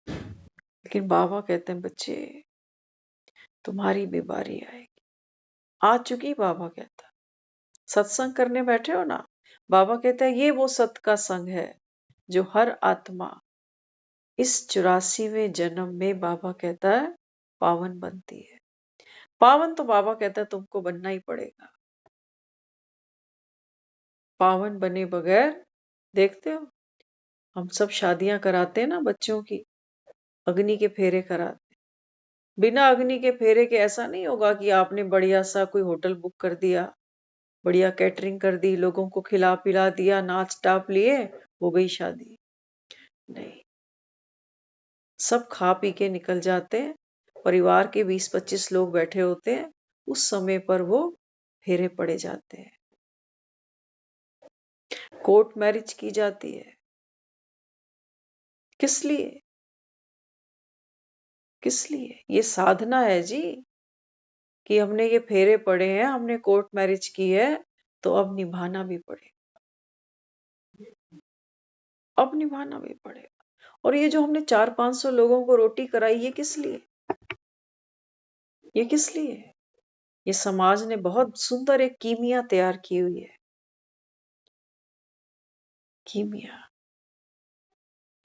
लेकिन बाबा कहते हैं बच्चे तुम्हारी भी बारी आएगी, आ चुकी। बाबा कहता सत्संग करने बैठे हो ना, बाबा कहता है ये वो सत का संग है जो हर आत्मा इस 84वें जन्म में बाबा कहता है पावन बनती है। पावन तो बाबा कहता है तुमको बनना ही पड़ेगा, पावन बने बगैर, देखते हो हम सब शादियां कराते हैं ना बच्चों की, अग्नि के फेरे कराते। बिना अग्नि के फेरे के ऐसा नहीं होगा कि आपने बढ़िया सा कोई होटल बुक कर दिया, बढ़िया कैटरिंग कर दी, लोगों को खिला पिला दिया, नाच टाप लिए, हो गई शादी। नहीं, सब खा पी के निकल जाते हैं, परिवार के 20-25 लोग बैठे होते हैं, उस समय पर वो फेरे पड़े जाते हैं, कोर्ट मैरिज की जाती है। किस लिए? किस लिए? ये साधना है जी, कि हमने ये फेरे पड़े हैं, हमने कोर्ट मैरिज की है, तो अब निभाना भी पड़ेगा, अब निभाना भी पड़ेगा। और ये जो हमने 400-500 लोगों को रोटी कराई, ये किस लिए? ये किस लिए? ये समाज ने बहुत सुंदर एक कीमिया तैयार की हुई है। कीमिया,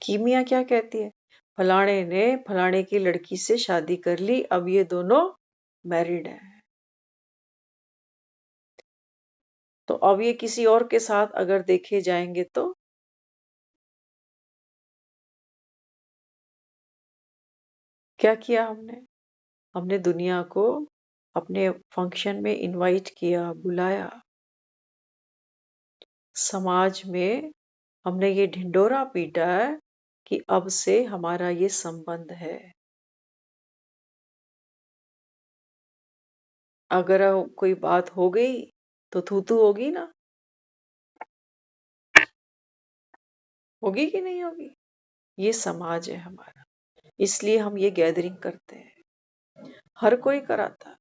कीमिया क्या कहती है? फलाने ने फलाने की लड़की से शादी कर ली, अब ये दोनों मैरिड हैं, तो अब ये किसी और के साथ अगर देखे जाएंगे तो क्या किया हमने? हमने दुनिया को अपने फंक्शन में इनवाइट किया, बुलाया। समाज में हमने ये ढिंडोरा पीटा है कि अब से हमारा ये संबंध है। अगर कोई बात हो गई तो थू थू होगी ना, होगी कि नहीं होगी? ये समाज है हमारा, इसलिए हम ये गैदरिंग करते हैं। हर कोई कराता,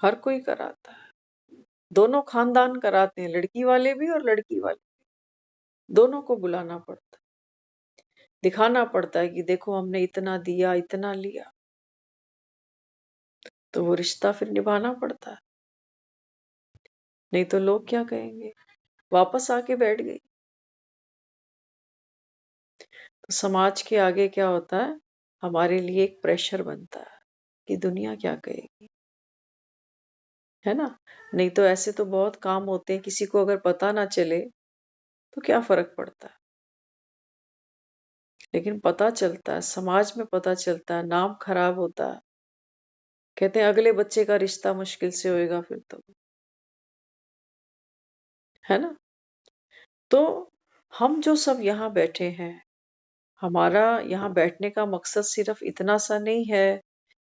हर कोई कराता है, दोनों खानदान कराते हैं, लड़की वाले भी और लड़की वाले, दोनों को बुलाना पड़ता है, दिखाना पड़ता है कि देखो हमने इतना दिया, इतना लिया, तो वो रिश्ता फिर निभाना पड़ता है। नहीं तो लोग क्या कहेंगे, वापस आके बैठ गई। तो समाज के आगे क्या होता है, हमारे लिए एक प्रेशर बनता है कि दुनिया क्या कहेगी, है ना? नहीं तो ऐसे तो बहुत काम होते हैं, किसी को अगर पता ना चले तो क्या फर्क पड़ता है, लेकिन पता चलता है, समाज में पता चलता है, नाम खराब होता है। कहते हैं अगले बच्चे का रिश्ता मुश्किल से होएगा फिर तो, है ना? तो हम जो सब यहाँ बैठे हैं, हमारा यहाँ बैठने का मकसद सिर्फ इतना सा नहीं है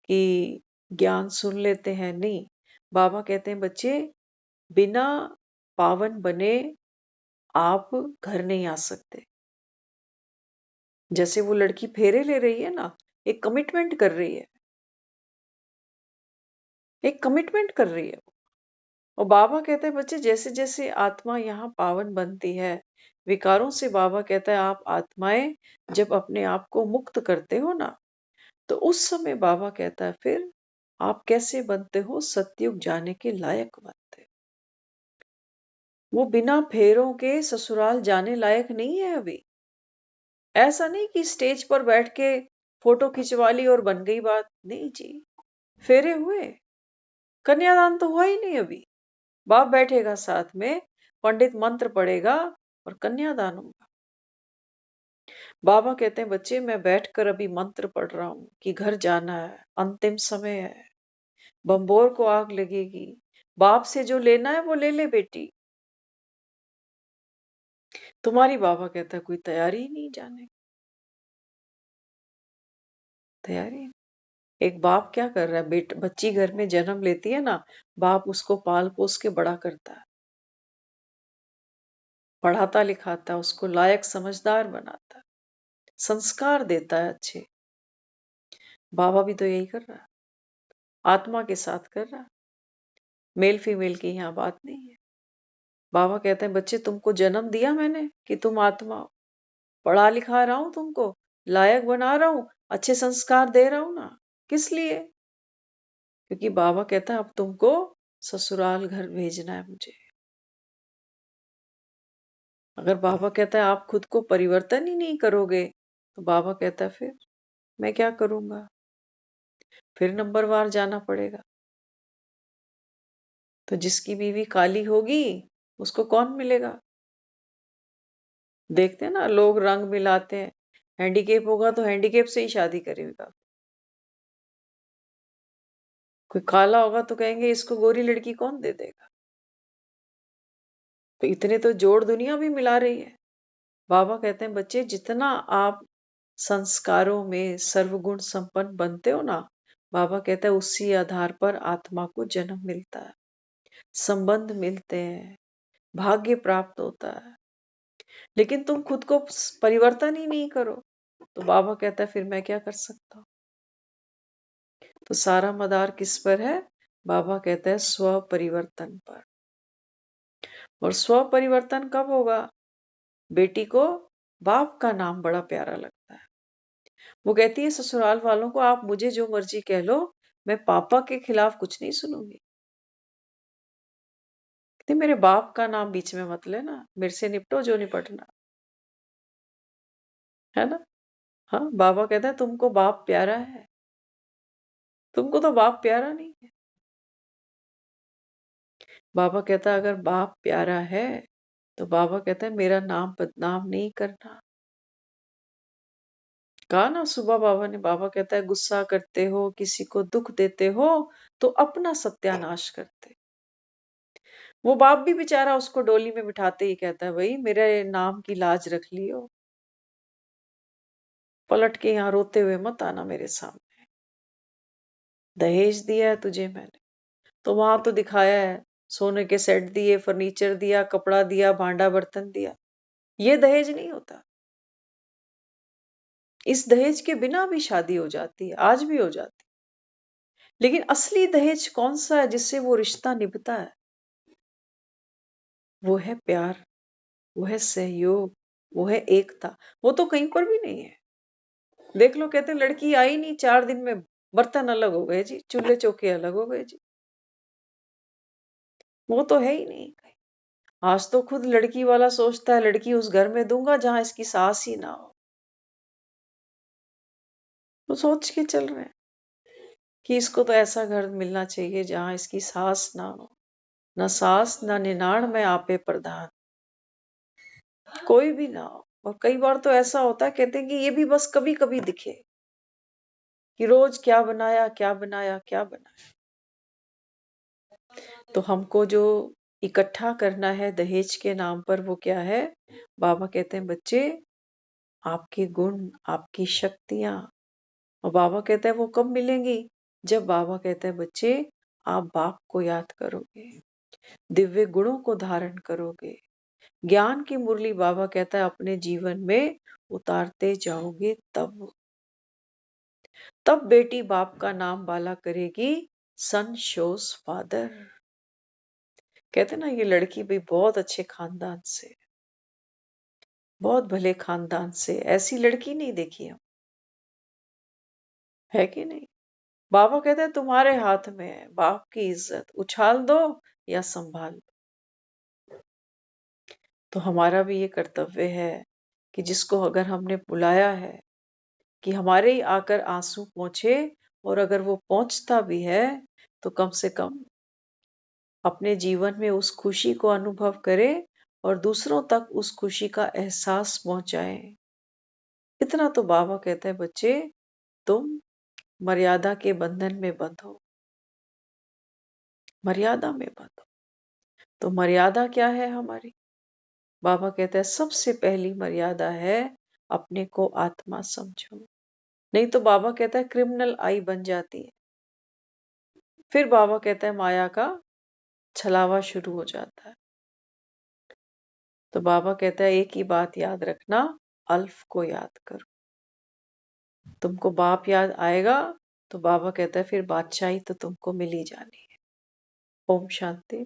कि ज्ञान सुन लेते हैं, नहीं। बाबा कहते हैं बच्चे बिना पावन बने आप घर नहीं आ सकते। जैसे वो लड़की फेरे ले रही है ना, एक कमिटमेंट कर रही है, एक कमिटमेंट कर रही है। और बाबा कहते हैं बच्चे जैसे जैसे आत्मा यहाँ पावन बनती है, विकारों से, बाबा कहता है आप आत्माएं जब अपने आप को मुक्त करते हो ना, तो उस समय बाबा कहता है फिर आप कैसे बनते हो, सतयुग जाने के लायक बनते हो। वो बिना फेरों के ससुराल जाने लायक नहीं है अभी। ऐसा नहीं कि स्टेज पर बैठ के फोटो खिंचवा ली और बन गई बात, नहीं जी। फेरे हुए, कन्यादान तो हुआ ही नहीं अभी। बाप बैठेगा साथ में, पंडित मंत्र पढ़ेगा और कन्यादान होगा। बाबा कहते हैं बच्चे मैं बैठकर अभी मंत्र पढ़ रहा हूं कि घर जाना है, अंतिम समय है, बम्बोर को आग लगेगी, बाप से जो लेना है वो ले ले बेटी। तुम्हारी बाबा कहता है कोई तैयारी ही नहीं जाने, तैयारी नहीं। एक बाप क्या कर रहा है, बच्ची घर में जन्म लेती है ना, बाप उसको पाल पोस के बड़ा करता है, पढ़ाता लिखाता है, उसको लायक समझदार बनाता है, संस्कार देता है अच्छे। बाबा भी तो यही कर रहा है, आत्मा के साथ कर रहा है। मेल फीमेल की यहाँ बात नहीं है। बाबा कहते हैं बच्चे तुमको जन्म दिया मैंने कि तुम आत्मा हो, पढ़ा लिखा रहा हूं तुमको, लायक बना रहा हूं, अच्छे संस्कार दे रहा हूं ना। किस लिए? क्योंकि बाबा कहता है अब तुमको ससुराल घर भेजना है मुझे। अगर बाबा कहता है आप खुद को परिवर्तन ही नहीं करोगे, तो बाबा कहता है फिर मैं क्या करूंगा, फिर नंबरवार जाना पड़ेगा। तो जिसकी बीवी काली होगी उसको कौन मिलेगा? देखते हैं ना लोग रंग मिलाते हैं, हैंडीकेप होगा तो हैंडीकेप से ही शादी करेगा, कोई काला होगा तो कहेंगे इसको गोरी लड़की कौन दे देगा। तो इतने तो जोड़ दुनिया भी मिला रही है। बाबा कहते हैं बच्चे जितना आप संस्कारों में सर्वगुण संपन्न बनते हो ना, बाबा कहता है उसी आधार पर आत्मा को जन्म मिलता है, संबंध मिलते हैं, भाग्य प्राप्त होता है। लेकिन तुम खुद को परिवर्तन ही नहीं करो, तो बाबा कहता है फिर मैं क्या कर सकता हूं। तो सारा मदार किस पर है? बाबा कहता है स्व परिवर्तन पर। और स्व परिवर्तन कब होगा? बेटी को बाप का नाम बड़ा प्यारा लगता है। वो कहती है ससुराल वालों को आप मुझे जो मर्जी कह लो, मैं पापा के खिलाफ कुछ नहीं सुनूंगी। कहती मेरे बाप का नाम बीच में मत लेना, मेरे से निपटो जो निपटना है ना। हाँ, बाबा कहता है तुमको बाप प्यारा है, तुमको तो बाप प्यारा नहीं है। बाबा कहता है अगर बाप प्यारा है तो बाबा कहता है मेरा नाम बदनाम नहीं करना। कहा ना सुबह बाबा ने, बाबा कहता है गुस्सा करते हो, किसी को दुख देते हो तो अपना सत्यानाश करते। वो बाप भी बेचारा उसको डोली में बिठाते ही कहता है भाई मेरे नाम की लाज रख लियो, पलट के यहाँ रोते हुए मत आना मेरे सामने। दहेज दिया है तुझे मैंने, तो वहां तो दिखाया है, सोने के सेट दिए, फर्नीचर दिया, कपड़ा दिया, भांडा बर्तन दिया। ये दहेज नहीं होता। इस दहेज के बिना भी शादी हो जाती है, आज भी हो जाती है। लेकिन असली दहेज कौन सा है जिससे वो रिश्ता निभता है? वो है प्यार, वो है सहयोग, वो है एकता। वो तो कहीं पर भी नहीं है। देख लो, कहते लड़की आई नहीं 4 दिन में बर्तन अलग हो गए जी, चूल्हे चौके अलग हो गए जी। वो तो है ही नहीं। आज तो खुद लड़की वाला सोचता है लड़की उस घर में दूंगा जहां इसकी सास ही ना हो। तो सोच के चल रहे हैं कि इसको तो ऐसा घर मिलना चाहिए जहां इसकी सास ना हो, न सास न निनाण में आपे प्रधान, कोई भी ना हो। और कई बार तो ऐसा होता है, कहते हैं कि ये भी बस कभी कभी दिखे कि रोज क्या बनाया क्या बनाया क्या बनाया। तो हमको जो इकट्ठा करना है दहेज के नाम पर वो क्या है? बाबा कहते हैं बच्चे आपके गुण, आपकी शक्तियां। और बाबा कहता है वो कब मिलेंगी? जब बाबा कहता है बच्चे आप बाप को याद करोगे, दिव्य गुणों को धारण करोगे, ज्ञान की मुरली बाबा कहता है अपने जीवन में उतारते जाओगे, तब बेटी बाप का नाम बाला करेगी, सन शोज फादर। कहते ना ये लड़की भी बहुत अच्छे खानदान से, बहुत भले खानदान से, ऐसी लड़की नहीं देखी हम, है कि नहीं? बाबा कहते हैं तुम्हारे हाथ में है, बाप की इज्जत उछाल दो या संभाल लो। तो हमारा भी ये कर्तव्य है कि जिसको अगर हमने बुलाया है कि हमारे ही आकर आंसू पोंछे, और अगर वो पहुंचता भी है तो कम से कम अपने जीवन में उस खुशी को अनुभव करे और दूसरों तक उस खुशी का एहसास पहुंचाए। इतना तो बाबा कहता है, बच्चे तुम मर्यादा के बंधन में बंधो, मर्यादा में बंधो। तो मर्यादा क्या है हमारी? बाबा कहता है सबसे पहली मर्यादा है अपने को आत्मा समझो। नहीं तो बाबा कहता है क्रिमिनल आई बन जाती है। फिर बाबा कहता है माया का छलावा शुरू हो जाता है। तो बाबा कहता है एक ही बात याद रखना, अल्फ को याद करो। तुमको बाप याद आएगा तो बाबा कहता है फिर बादशाही तो तुमको मिल ही जानी है। ओम शांति।